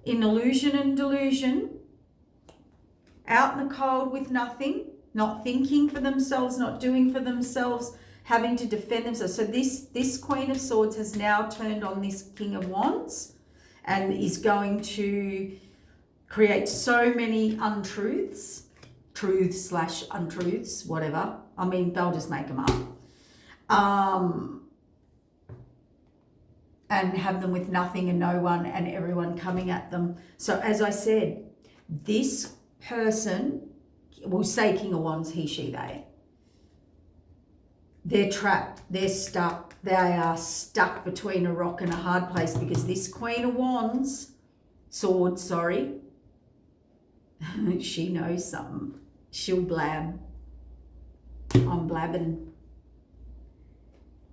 in illusion and delusion, out in the cold with nothing, not thinking for themselves, not doing for themselves, having to defend themselves. So this Queen of Swords has now turned on this King of Wands and is going to create so many untruths, truths/untruths, whatever. I mean, they'll just make them up. And have them with nothing and no one and everyone coming at them. So as I said, this person, we'll say King of Wands, he, she, they're trapped, they're stuck, they are stuck between a rock and a hard place, because this Queen of Wands, Swords, sorry, she knows something. She'll blab. I'm blabbing.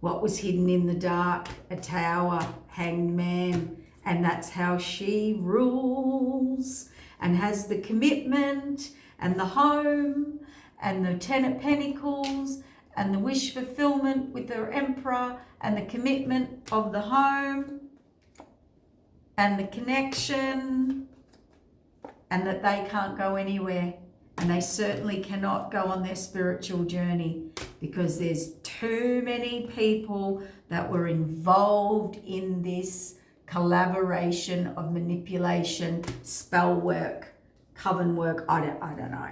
What was hidden in the dark? A tower, hanged man. And that's how she rules and has the commitment and the home and the Ten of Pentacles and the wish fulfillment with the Emperor and the commitment of the home and the connection, and that they can't go anywhere. And they certainly cannot go on their spiritual journey, because there's too many people that were involved in this collaboration of manipulation, spell work, coven work, I don't know.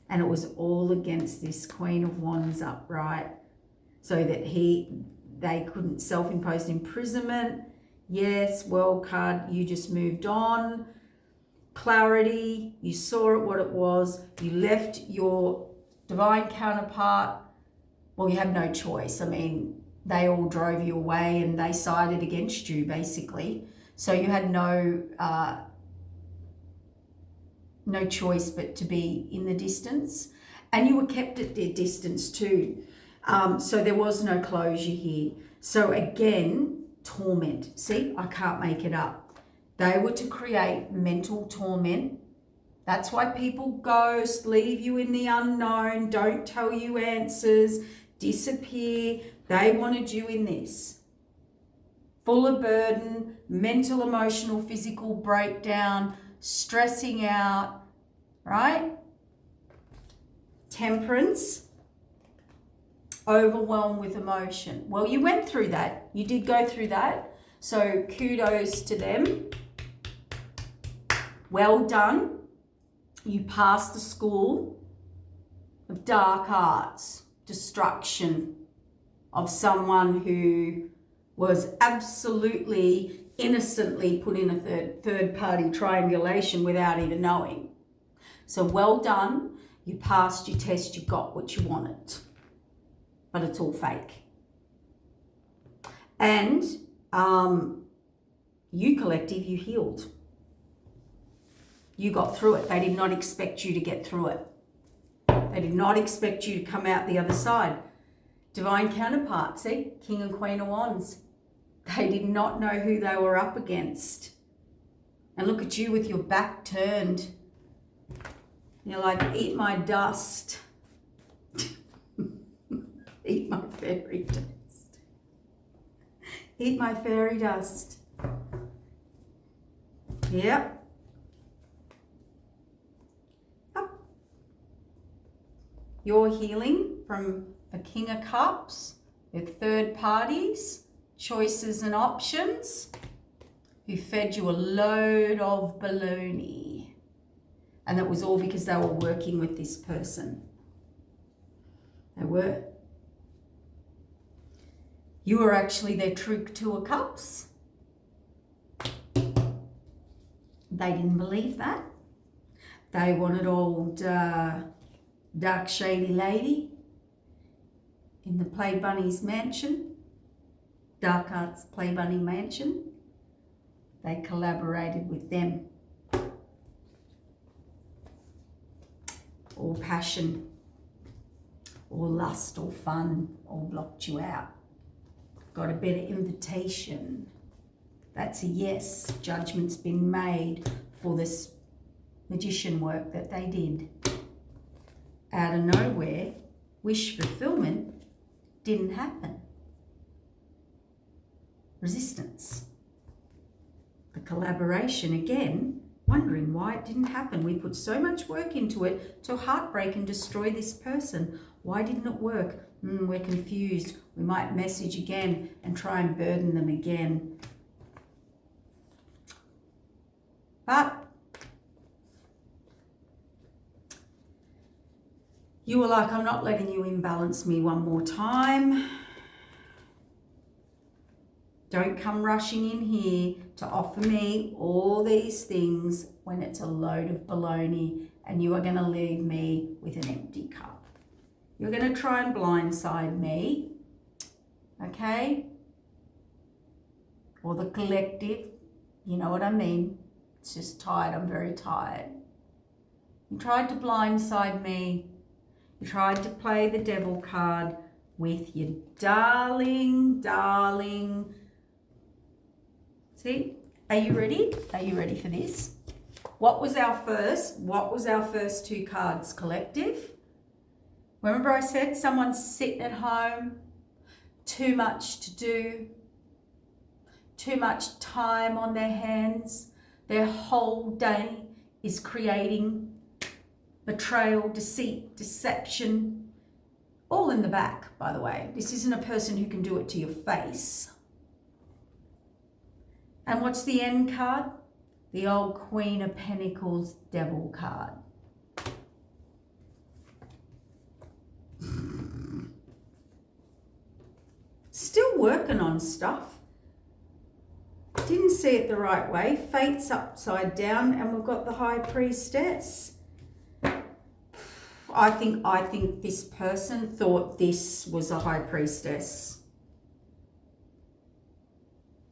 And it was all against this Queen of Wands upright, so that they couldn't self-imposed imprisonment. Yes, World card, you just moved on. Clarity, you saw it what it was. You left your divine counterpart. Well, you have no choice. I mean, they all drove you away and they sided against you, basically. So you had no choice but to be in the distance. And you were kept at their distance too. So there was no closure here. So again, torment. See, I can't make it up. They were to create mental torment. That's why people ghost, leave you in the unknown, don't tell you answers, disappear. They wanted you in this. Full of burden, mental, emotional, physical breakdown, stressing out, right? Temperance, overwhelmed with emotion. Well, you went through that. You did go through that. So kudos to them. Well done. You passed the school of dark arts, destruction of someone who was absolutely innocently put in a third party triangulation without even knowing. So well done. You passed your test. You got what you wanted. But it's all fake. And you collective, you healed. You got through it. They did not expect you to get through it. They did not expect you to come out the other side. Divine counterpart, see? King and Queen of Wands. They did not know who they were up against. And look at you with your back turned. You're like, eat my dust. Eat my fairy dust. Eat my fairy dust. Yep. You're healing from a King of Cups with third parties, choices and options, who fed you a load of baloney. And that was all because they were working with this person. They were. You were actually their true Two of Cups. They didn't believe that. They wanted old dark shady lady in the Play Bunny's mansion, Dark Arts Play Bunny mansion. They collaborated with them. All passion, or lust, or fun, all blocked you out. Got a better invitation. That's a yes. Judgment's been made for this magician work that they did. Out of nowhere, wish fulfillment didn't happen. Resistance. The collaboration again, wondering why it didn't happen. We put so much work into it to heartbreak and destroy this person. Why didn't it work? We're confused. We might message again and try and burden them again. But you were like, I'm not letting you imbalance me one more time. Don't come rushing in here to offer me all these things when it's a load of baloney and you are going to leave me with an empty cup. You're going to try and blindside me, okay? Or the collective, you know what I mean? It's just tired, I'm very tired. You tried to blindside me. You tried to play the devil card with your darling. See, are you ready? Are you ready for this? What was our first two cards, collective? Remember I said someone's sitting at home, too much to do, too much time on their hands. Their whole day is creating betrayal, deceit, deception, all in the back, by the way. This isn't a person who can do it to your face. And what's the end card? The old Queen of Pentacles devil card. Still working on stuff. Didn't see it the right way. Fate's upside down and we've got the High Priestess. I think this person thought this was a High Priestess.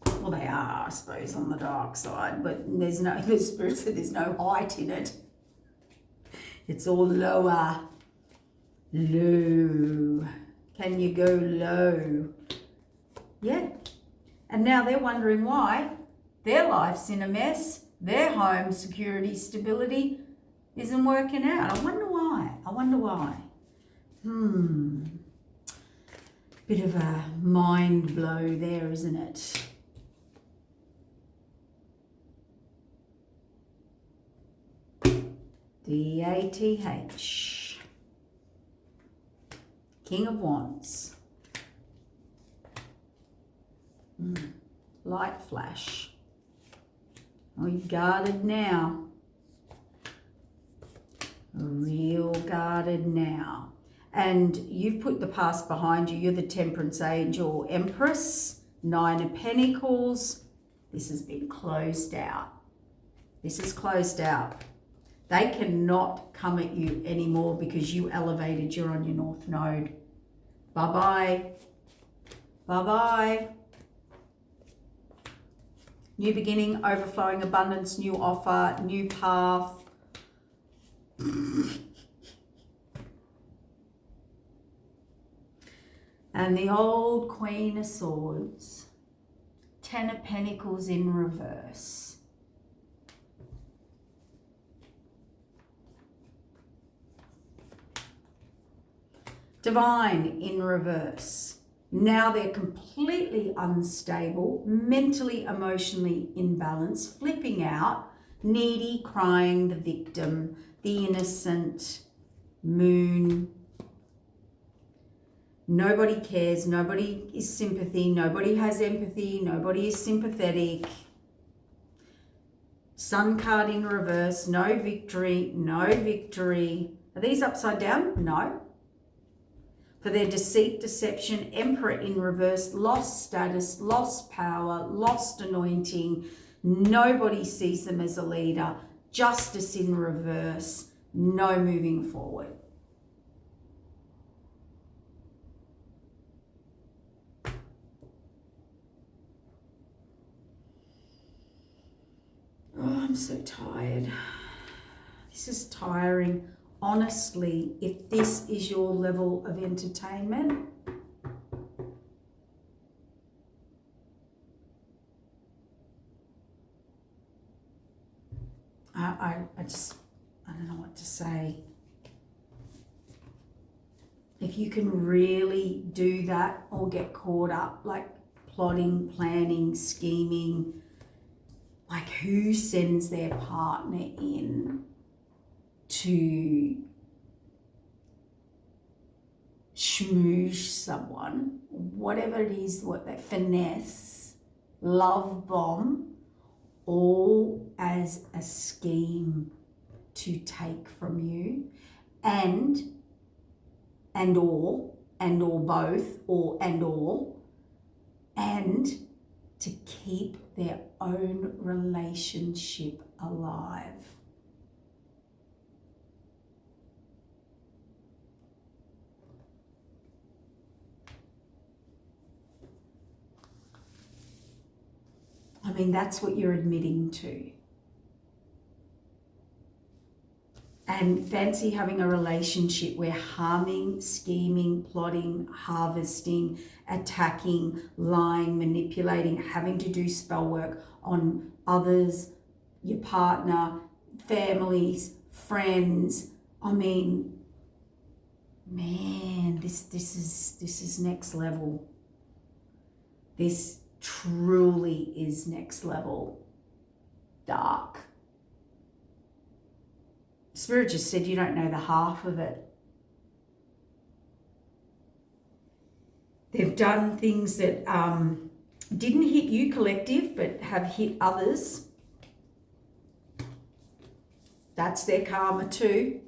Well, they are, I suppose, on the dark side, but the Spirit said there's no height in it. It's all lower. Low. Can you go low? Yeah. And now they're wondering why their life's in a mess. Their home security stability isn't working out. I wonder why. Bit of a mind blow there, isn't it? D-A-T-H. King of Wands. Light flash. Oh, you're guarded now. Real guarded now. And you've put the past behind you. You're the Temperance Angel Empress. 9 of Pentacles. This has been closed out. This is closed out. They cannot come at you anymore because you elevated. You're on your North Node. Bye-bye. Bye-bye. New beginning, overflowing abundance, new offer, new path. And the old Queen of Swords. 10 of Pentacles in reverse. Divine in reverse. Now they're completely unstable, mentally, emotionally imbalanced, flipping out, needy, crying, the victim, the innocent, moon. Nobody cares, nobody is sympathy, nobody has empathy, nobody is sympathetic. Sun card in reverse, no victory, no victory. Are these upside down? No. For their deceit, deception, Emperor in reverse, lost status, lost power, lost anointing. Nobody sees them as a leader. Justice in reverse, no moving forward. Oh, I'm so tired. This is tiring. Honestly, if this is your level of entertainment, I don't know what to say. If you can really do that or get caught up, like plotting, planning, scheming, like who sends their partner in to schmooze someone, whatever it is, what that finesse, love bomb, all as a scheme to take from you and or both, or and all, and to keep their own relationship alive. I mean, that's what you're admitting to. And fancy having a relationship where harming, scheming, plotting, harvesting, attacking, lying, manipulating, having to do spell work on others, your partner, families, friends. I mean, man, this is next level. This truly is next level. Dark. Spirit just said you don't know the half of it. They've done things that didn't hit you, collective, but have hit others. That's their karma too.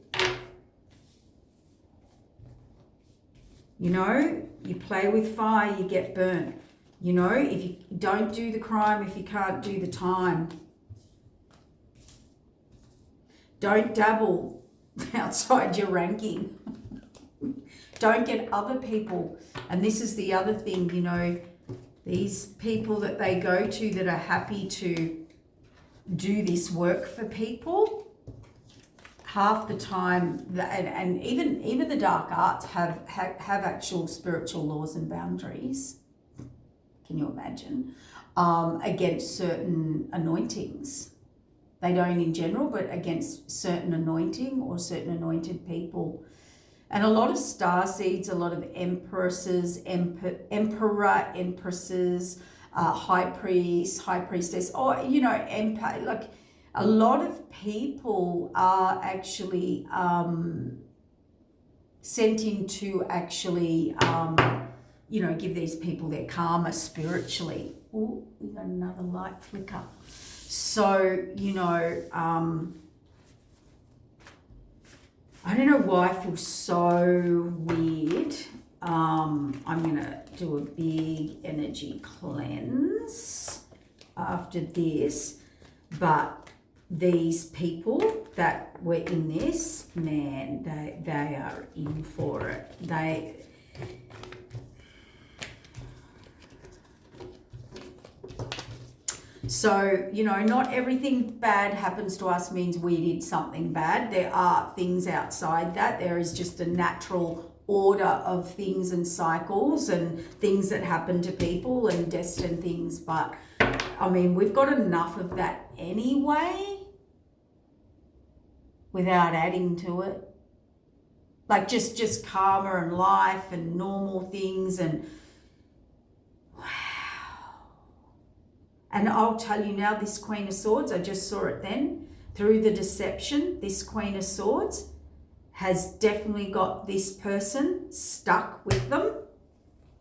You know, you play with fire, you get burnt. You know, if you don't do the crime, if you can't do the time. Don't dabble outside your ranking. Don't get other people. And this is the other thing, you know, these people that they go to that are happy to do this work for people, half the time, and even the dark arts have actual spiritual laws and boundaries. Can you imagine? Against certain anointings. They don't in general, but against certain anointing or certain anointed people. And a lot of starseeds, a lot of empresses, emperor, empresses, high priest, high priestess, or, you know, like a lot of people are actually sent in to actually, you know, give these people their karma spiritually. Oh, we got another light flicker. So, you know, I don't know why I feel so weird. I'm going to do a big energy cleanse after this. But these people that were in this, man, they are in for it. So, you know, not everything bad happens to us means we did something bad. There are things outside that. There is just a natural order of things and cycles and things that happen to people and destined things. But, I mean, we've got enough of that anyway without adding to it. Like just karma and life and normal things and... And I'll tell you now, this Queen of Swords, I just saw it then, through the deception, this Queen of Swords has definitely got this person stuck with them,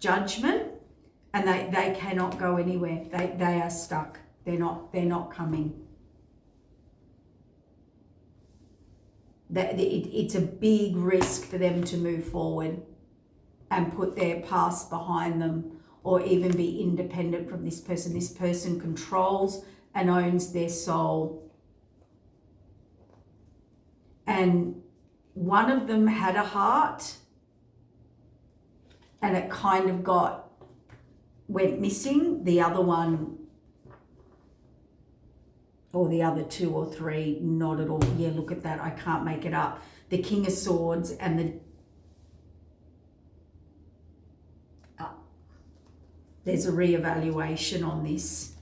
judgment, and they cannot go anywhere. They are stuck. They're not coming. It's a big risk for them to move forward and put their past behind them, or even be independent from this person. This person controls and owns their soul. And one of them had a heart and it kind of went missing. The other one, or the other two or three, not at all. Yeah, look at that. I can't make it up. The King of Swords and the... There's a reevaluation on this.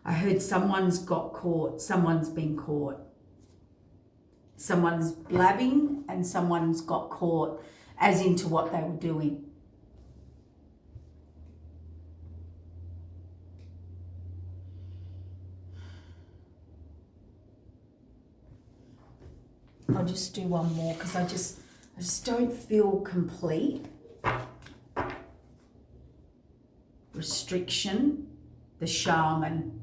I heard someone's got caught. Someone's been caught. Someone's blabbing and someone's got caught, as into what they were doing. I'll just do one more because I just don't feel complete. Restriction, the shaman.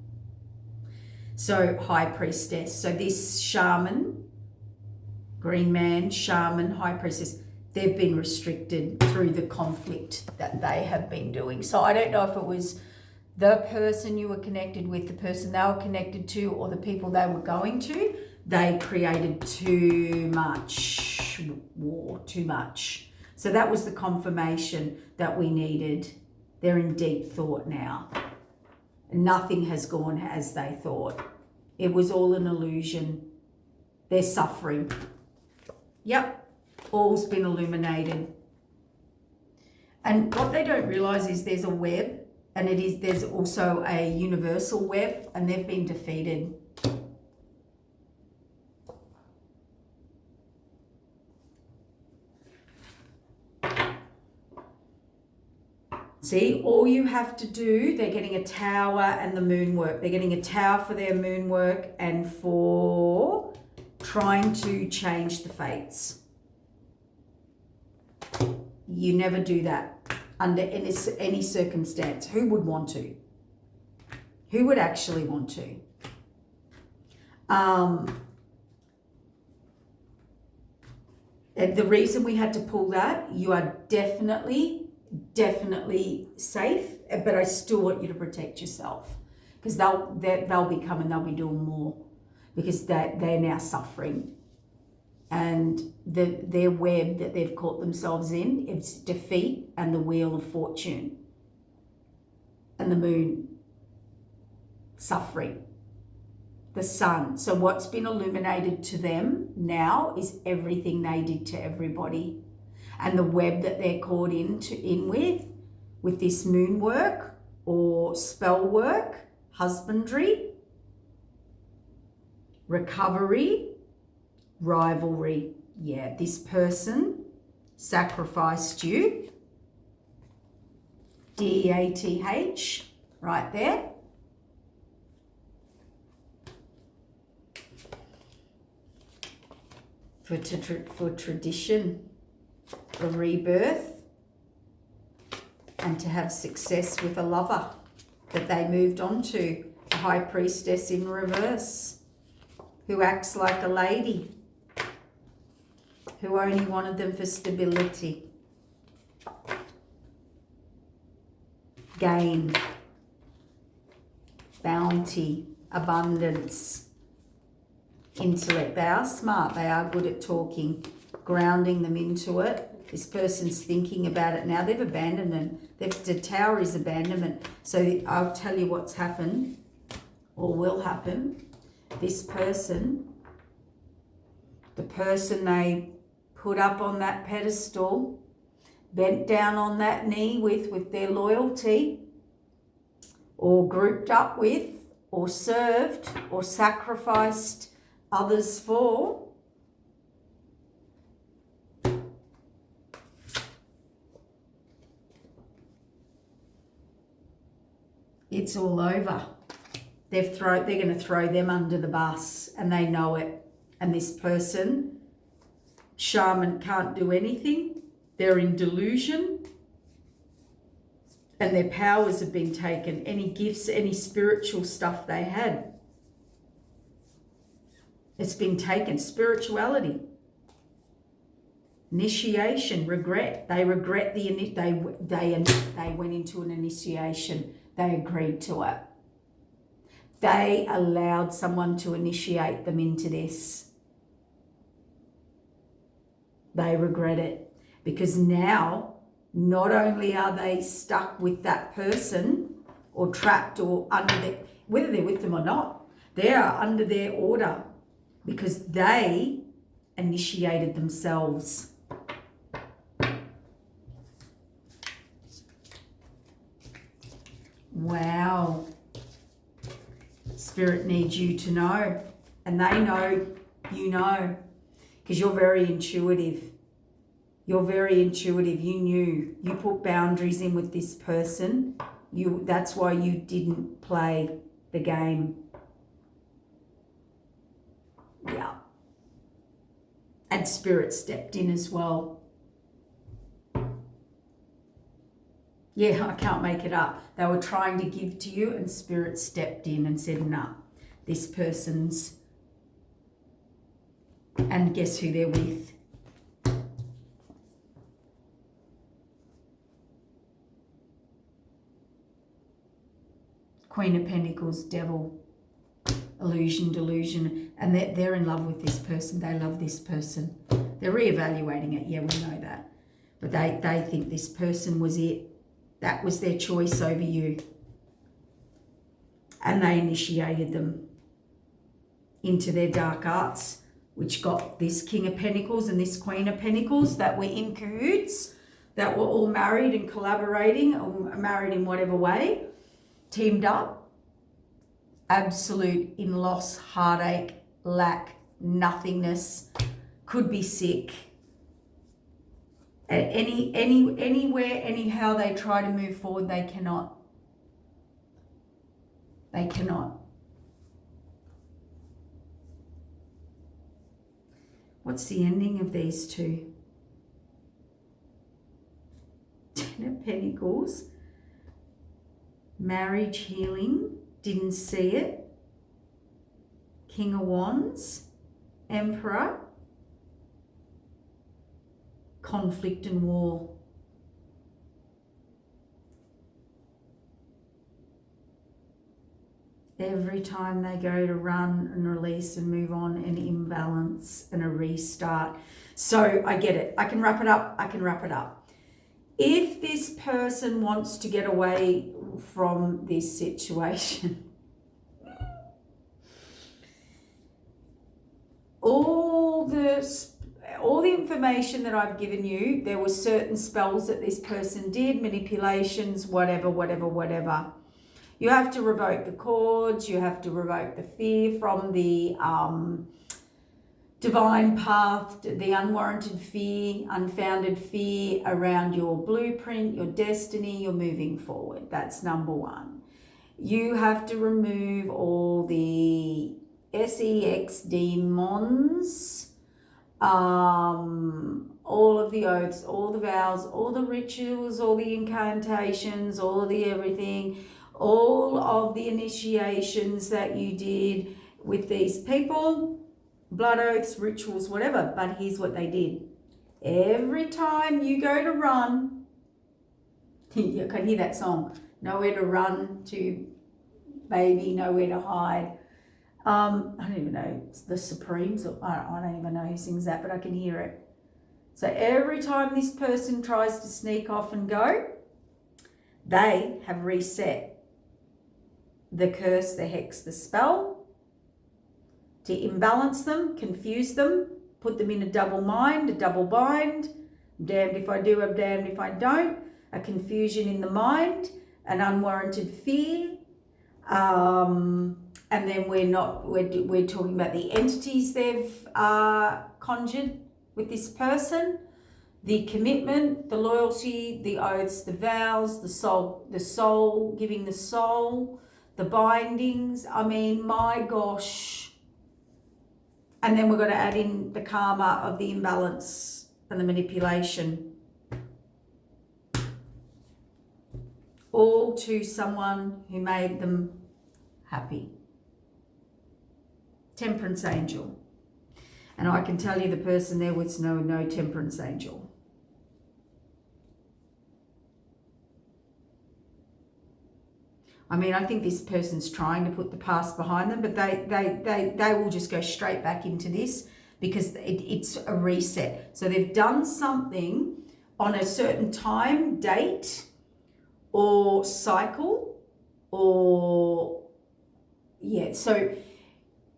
So high priestess. So this shaman, green man, shaman, high priestess, they've been restricted through the conflict that they have been doing. So I don't know if it was the person you were connected with, the person they were connected to, or the people they were going to. They created too much war, too much. So that was the confirmation that we needed. They're in deep thought now. Nothing has gone as they thought. It was all an illusion. They're suffering. Yep, all's been illuminated. And what they don't realize is there's a web, and there's also a universal web, and they've been defeated. See, all you have to do, they're getting a tower and the moon work. They're getting a tower for their moon work and for trying to change the fates. You never do that under any circumstance. Who would want to? Who would actually want to? The reason we had to pull that, you are definitely safe, but I still want you to protect yourself, because they'll be coming, they'll be doing more, because they're now suffering, and their web that they've caught themselves in, it's defeat and the wheel of fortune and the moon, suffering, the sun. So what's been illuminated to them now is everything they did to everybody. And the web that they're caught in with this moon work or spell work, husbandry, recovery, rivalry. Yeah, this person sacrificed you. DEATH, right there. For tradition, a rebirth, and to have success with a lover that they moved on to. A high priestess in reverse, who acts like a lady, who only wanted them for stability, gain, bounty, abundance, intellect. They are smart, they are good at talking, grounding them into it. This person's thinking about it now. They've abandoned them. The tower is abandonment. So I'll tell you what's happened or will happen. This person, the person they put up on that pedestal, bent down on that knee with their loyalty, or grouped up with, or served, or sacrificed others for, it's all over. They're going to throw them under the bus, and they know it. And this person, shaman, can't do anything. They're in delusion, and their powers have been taken. Any gifts, any spiritual stuff they had, it's been taken. Spirituality, initiation, regret. They regret they went into an initiation. They agreed to it. They allowed someone to initiate them into this. They regret it, because now not only are they stuck with that person or trapped or under their, whether they're with them or not, they are under their order because they initiated themselves. Wow. Spirit needs you to know, and they know you know, because you're very intuitive. You're very intuitive. You knew. You put boundaries in with this person. That's why you didn't play the game. Yeah. And Spirit stepped in as well. Yeah, I can't make it up. They were trying to give to you and Spirit stepped in and said, nah, this person's... And guess who they're with? Queen of Pentacles, Devil, illusion, delusion. And they're in love with this person. They love this person. They're reevaluating it. Yeah, we know that. But they think this person was it. That was their choice over you. And they initiated them into their dark arts, which got this King of Pentacles and this Queen of Pentacles that were in cahoots, that were all married and collaborating, or married in whatever way, teamed up. Absolute in loss, heartache, lack, nothingness, could be sick. Anywhere, anyhow they try to move forward, they cannot. They cannot. What's the ending of these two? Ten of Pentacles. Marriage healing. Didn't see it. King of Wands. Emperor. Conflict and war. Every time they go to run and release and move on, an imbalance and a restart. So I get it. I can wrap it up. I can wrap it up. If this person wants to get away from this situation, all the information that I've given you, there were certain spells that this person did, manipulations, whatever. You have to revoke the cords. You have to revoke the fear from the divine path, the unwarranted fear, unfounded fear around your blueprint, your destiny, you're moving forward. That's number one. You have to remove all the sex demons, all of the oaths, all the vows, all the rituals, all the incantations, all of the everything, all of the initiations that you did with these people, blood oaths, rituals, whatever. But here's what they did. Every time you go to run, you can hear that song, nowhere to run to, baby, nowhere to hide. I don't even know, it's the Supremes, or I don't even know who sings that, but I can hear it. So every time this person tries to sneak off and go, they have reset the curse, the hex, the spell, to imbalance them, confuse them, put them in a double mind, a double bind. I'm damned if I do, I'm damned if I don't. A confusion in the mind, an unwarranted fear. And then we're talking about the entities they've conjured with this person, the commitment, the loyalty, the oaths, the vows, the soul, giving the soul, the bindings. I mean, my gosh. And then we're going to add in the karma of the imbalance and the manipulation. All to someone who made them happy. Temperance angel. And I can tell you the person there with no temperance angel. I mean, I think this person's trying to put the past behind them, but they will just go straight back into this because it's a reset. So they've done something on a certain time, date, or cycle, or yeah. So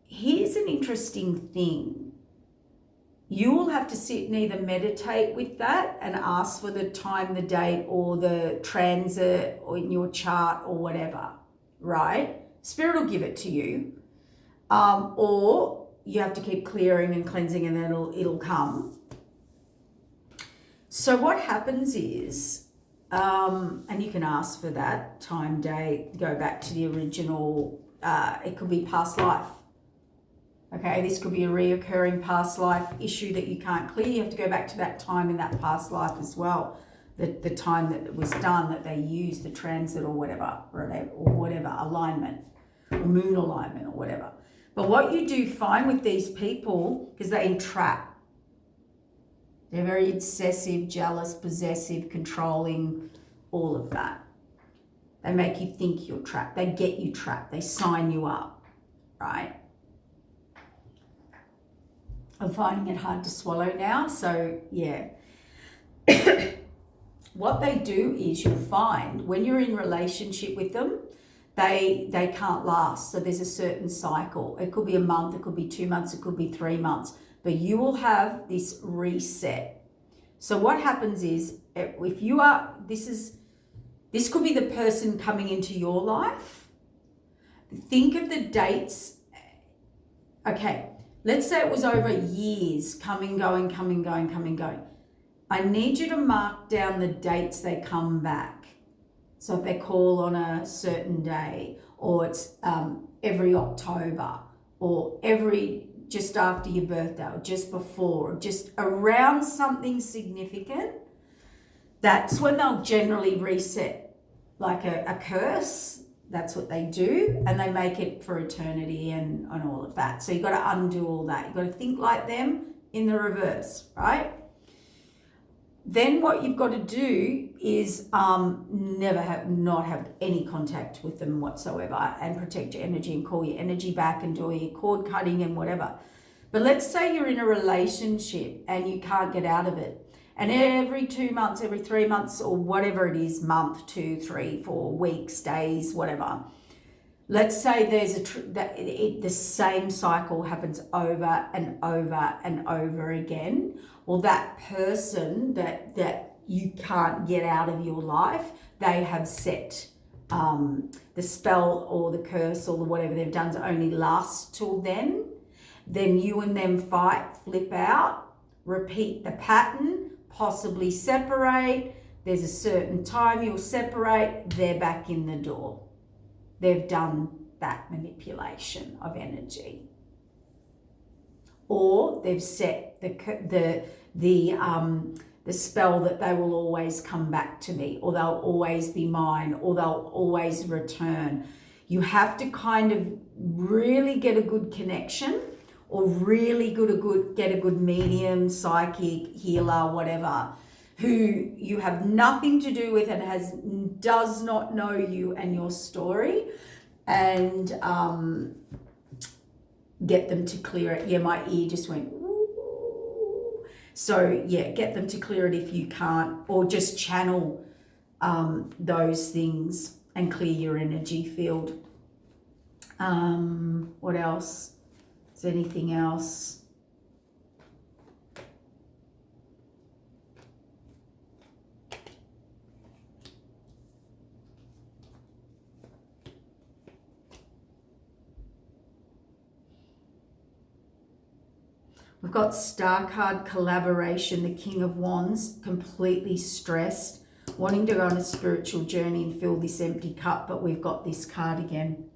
here's an interesting thing. You will have to sit and either meditate with that and ask for the time, the date, or the transit, or in your chart, or whatever, right? Spirit will give it to you. Or you have to keep clearing and cleansing, and then it'll come. So what happens is, and you can ask for that time, date, go back to the original, it could be past life. Okay, this could be a reoccurring past life issue that you can't clear. You have to go back to that time in that past life as well. The time that it was done, that they used, the transit or whatever, alignment, or moon alignment or whatever. But what you do find with these people, because they entrap. They're very obsessive, jealous, possessive, controlling, all of that. They make you think you're trapped. They get you trapped. They sign you up, right? I'm finding it hard to swallow now, so yeah. What they do is, you'll find when you're in relationship with them, they can't last. So there's a certain cycle. It could be a month, it could be 2 months, it could be 3 months, but you will have this reset. So what happens is, if you are, this could be the person coming into your life. Think of the dates. Okay, let's say it was over years, coming, going, coming, going, coming, going. I need you to mark down the dates they come back. So if they call on a certain day, or it's every October, or just after your birthday, or just before, or just around something significant, that's when they'll generally reset, like a curse. That's what they do, and they make it for eternity and all of that. So you've got to undo all that. You've got to think like them in the reverse, right? Then what you've got to do is not have any contact with them whatsoever, and protect your energy and call your energy back and do your cord cutting and whatever. But let's say you're in a relationship and you can't get out of it. And every 2 months, every 3 months, or whatever it is, month, 2, 3, 4 weeks, days, whatever. Let's say there's the same cycle happens over and over and over again. Well, that person that you can't get out of your life, they have set the spell or the curse or whatever they've done to only last till then. Then you and them fight, flip out, repeat the pattern, possibly separate. There's a certain time you'll separate, they're back in the door. They've done that manipulation of energy. Or they've set the spell that they will always come back to me, or they'll always be mine, or they'll always return. You have to kind of really get a good connection, or really get a good medium, psychic, healer, whatever, who you have nothing to do with and does not know you and your story, and get them to clear it. Yeah, my ear just went, ooh. So yeah, get them to clear it if you can't, or just channel those things and clear your energy field. What else? Is there anything else? We've got Star card, collaboration, the King of Wands, completely stressed, wanting to go on a spiritual journey and fill this empty cup, but we've got this card again.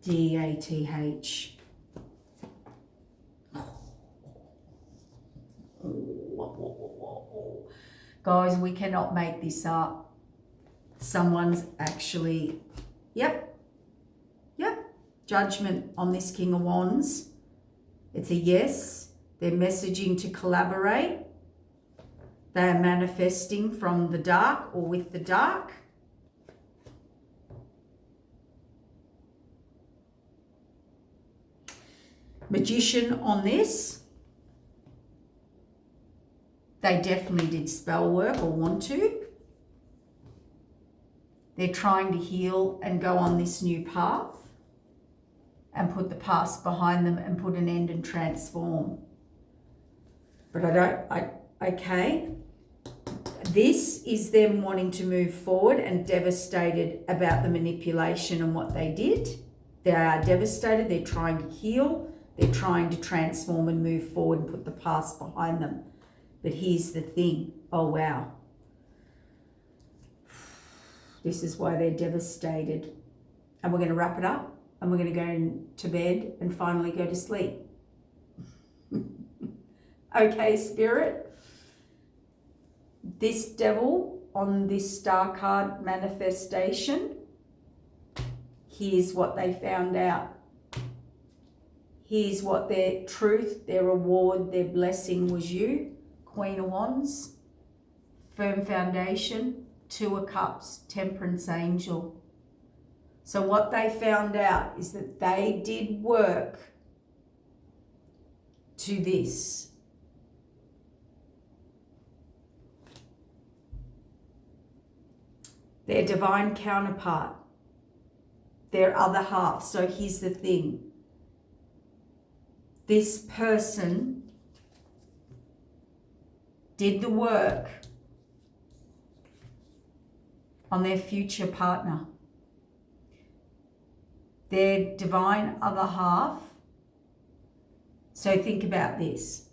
DATH. Guys, we cannot make this up. Someone's actually, yep, judgment on this King of Wands. It's a yes. They're messaging to collaborate. They are manifesting from the dark or with the dark. Magician on this. They definitely did spell work or want to. They're trying to heal and go on this new path and put the past behind them and put an end and transform. But okay. This is them wanting to move forward and devastated about the manipulation and what they did. They are devastated. They're trying to heal. They're trying to transform and move forward and put the past behind them. But here's the thing. Oh, wow. This is why they're devastated. And we're going to wrap it up. and we're going to go to bed and finally go to sleep. Okay, Spirit. This devil on this star card manifestation, here's what they found out. Here's what their truth, their reward, their blessing was you. Queen of Wands, firm foundation, Two of Cups, Temperance Angel. So what they found out is that they did work to this. Their divine counterpart, their other half. So here's the thing. This person did the work on their future partner. Their divine other half. So think about this.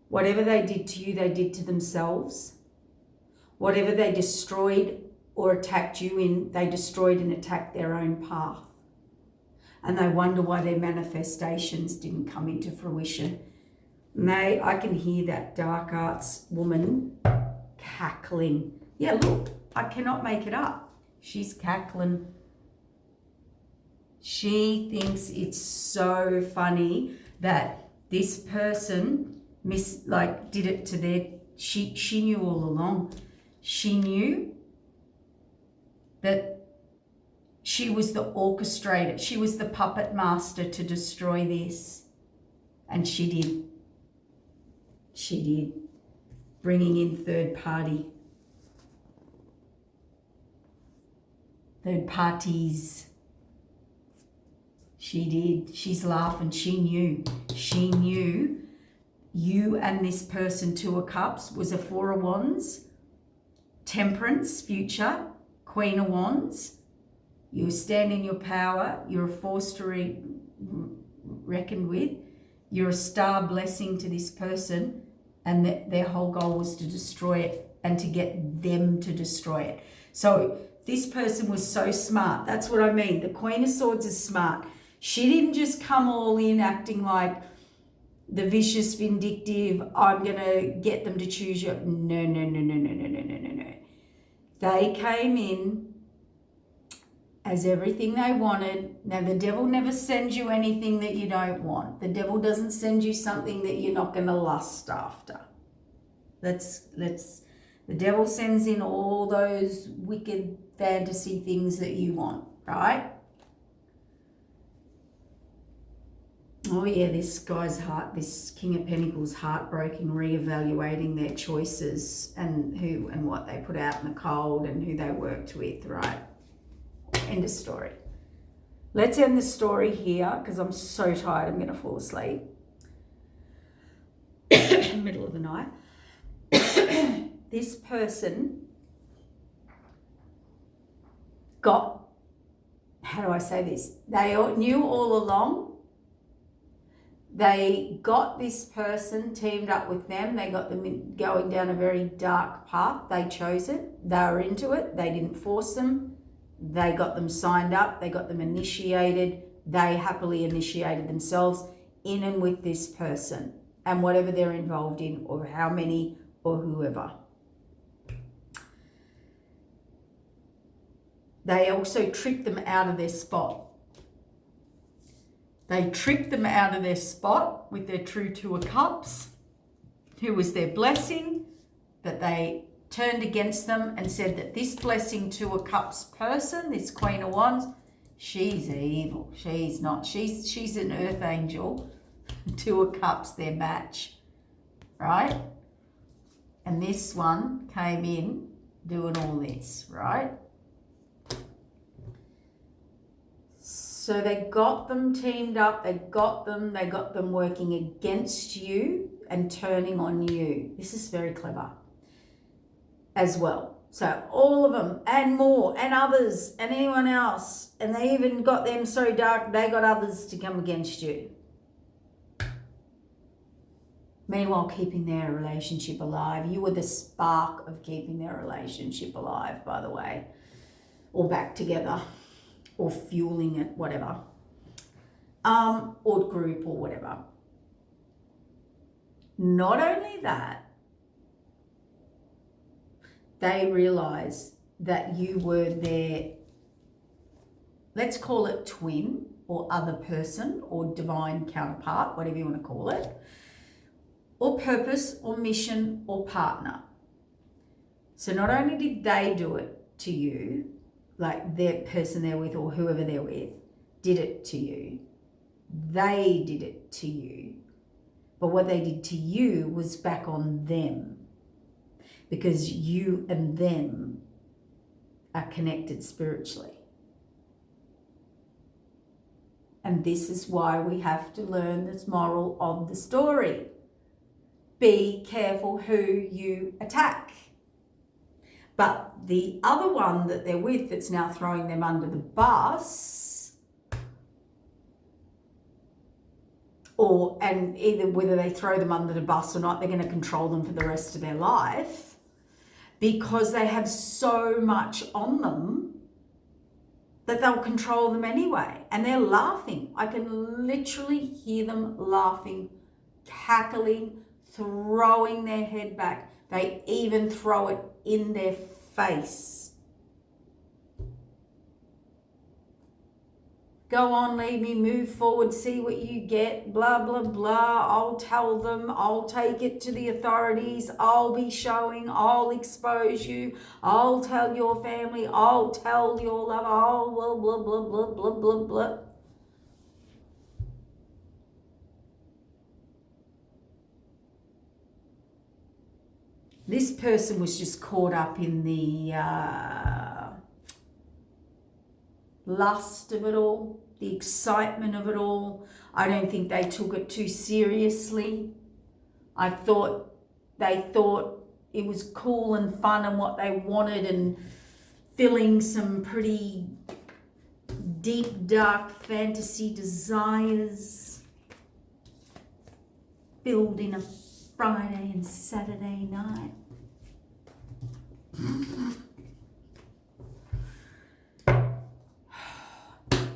Whatever they did to you, they did to themselves. Whatever they destroyed or attacked you in, they destroyed and attacked their own path. And they wonder why their manifestations didn't come into fruition. I can hear that dark arts woman cackling. Yeah, look, I cannot make it up. She's cackling. She thinks it's so funny that this person did it to their. She knew all along. She knew that she was the orchestrator. She was the puppet master to destroy this. And she did. She did. Bringing in third parties. She did. She's laughing. She knew. She knew you and this person, Two of Cups, was a Four of Wands, Temperance, future, Queen of Wands. You stand in your power. You're a force to reckon with. You're a star blessing to this person, and their whole goal was to destroy it and to get them to destroy it. So this person was so smart. That's what I mean. The Queen of Swords is smart. She didn't just come all in acting like the vicious, vindictive, I'm going to get them to choose you. No. They came in as everything they wanted. Now, the devil never sends you anything that you don't want. The devil doesn't send you something that you're not going to lust after. The devil sends in all those wicked fantasy things that you want, right? Oh yeah, this guy's heart, this King of Pentacles, heartbroken, reevaluating their choices and who and what they put out in the cold and who they worked with, right? End of story. Let's end the story here because I'm so tired. I'm going to fall asleep. Middle of the night. This person got, how do I say this? They knew all along. They got this person, teamed up with them. They got them going down a very dark path. They chose it. They were into it. They didn't force them. They got them signed up. They got them initiated. They happily initiated themselves in and with this person and whatever they're involved in, or how many or whoever. They also tricked them out of their spot. They tricked them out of their spot with their true Two of Cups, who was their blessing, that they turned against them and said that this blessing Two of Cups person, this Queen of Wands, she's evil. She's not. She's an earth angel. Two of Cups, their match, right? And this one came in doing all this, right? So they got them teamed up, they got them working against you and turning on you. This is very clever as well. So all of them and more and others and anyone else, and they even got them so dark, they got others to come against you. Meanwhile, keeping their relationship alive. You were the spark of keeping their relationship alive, by the way, or back together. or fueling it, whatever, or group or whatever. Not only that, they realize that you were their, let's call it twin or other person or divine counterpart, whatever you want to call it, or purpose or mission or partner. So not only did they do it to you, like their person they're with or whoever they're with did it to you, they did it to you. But what they did to you was back on them, because you and them are connected spiritually. And this is why we have to learn this moral of the story. Be careful who you attack. But the other one that they're with that's now throwing them under the bus, and either whether they throw them under the bus or not, they're going to control them for the rest of their life because they have so much on them that they'll control them anyway. And they're laughing. I can literally hear them laughing, cackling, throwing their head back. They even throw it in their face. Go on, leave me, move forward, see what you get, blah, blah, blah. I'll tell them, I'll take it to the authorities, I'll be showing, I'll expose you, I'll tell your family, I'll tell your lover, oh, blah, blah, blah, blah, blah, blah, blah. This person was just caught up in the lust of it all, the excitement of it all. I don't think they took it too seriously. They thought it was cool and fun and what they wanted, and filling some pretty deep, dark fantasy desires, filled in a Friday and Saturday night.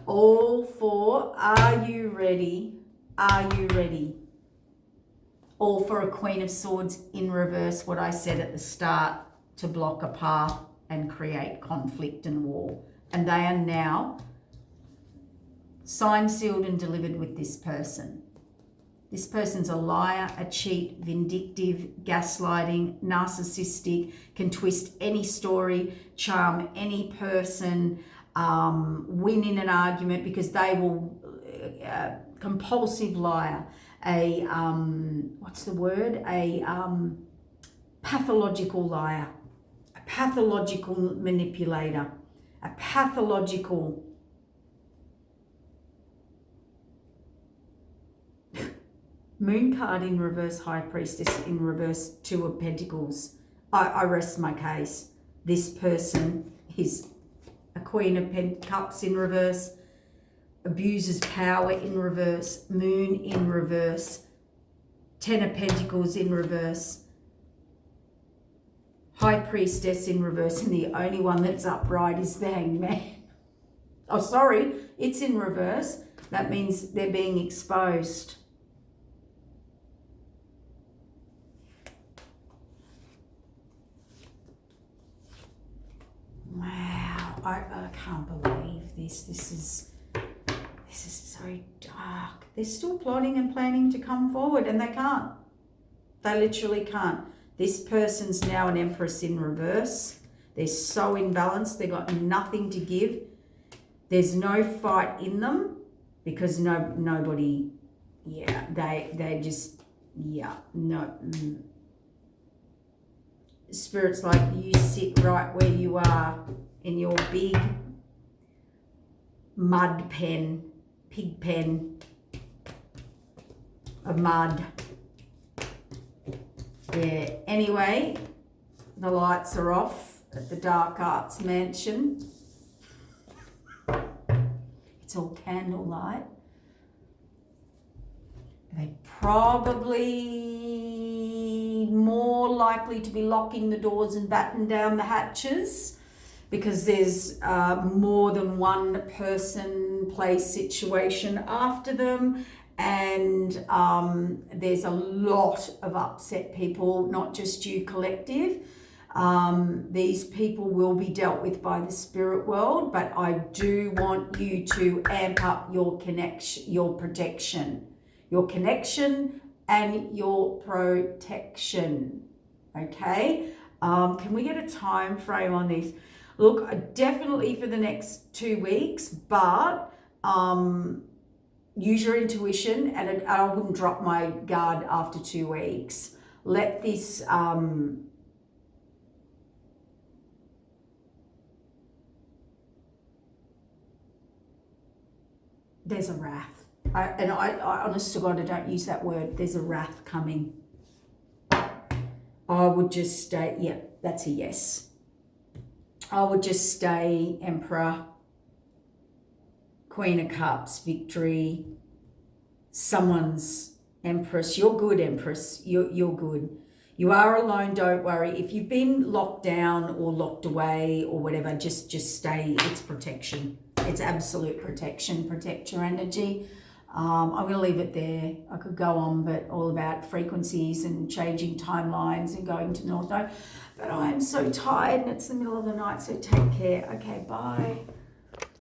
All for, are you ready? Are you ready? All for a Queen of Swords in reverse, what I said at the start, to block a path and create conflict and war. And they are now signed, sealed and delivered with this person. This person's a liar, a cheat, vindictive, gaslighting, narcissistic, can twist any story, charm any person, win in an argument because they will, compulsive liar, a pathological liar, a pathological manipulator, a pathological Moon card in reverse, High Priestess in reverse, Two of Pentacles. I rest my case. This person is a Queen of Cups in reverse, abuses power in reverse, Moon in reverse, Ten of Pentacles in reverse, High Priestess in reverse, and the only one that's upright is the Hangman. Oh, sorry, it's in reverse. That means they're being exposed. Wow, I can't believe this. This is so dark. They're still plotting and planning to come forward, and they can't. They literally can't. This person's now an Empress in reverse. They're so imbalanced. They've got nothing to give. There's no fight in them because nobody. Yeah, they just no. Spirit's like, you sit right where you are in your big mud pen, pig pen of mud. Yeah, anyway, the lights are off at the Dark Arts Mansion. It's all candlelight. They probably more likely to be locking the doors and batten down the hatches because there's more than one person, place, situation after them. And there's a lot of upset people, not just you collective. These people will be dealt with by the spirit world, but I do want you to amp up your connection, your protection, your connection and your protection. Okay? Can we get a time frame on this? Look, definitely for the next 2 weeks, but use your intuition, and I wouldn't drop my guard after 2 weeks. Let this there's a wrath. I honest to God, I don't use that word. There's a wrath coming. I would just stay, yeah, that's a yes. I would just stay Emperor, Queen of Cups, Victory, someone's Empress. You're good, Empress. You're good. You are alone, don't worry. If you've been locked down or locked away or whatever, just stay. It's protection. It's absolute protection. Protect your energy. I'm going to leave it there. I could go on, but all about frequencies and changing timelines and going to North Node. But I am so tired and it's the middle of the night, so take care. Okay, bye.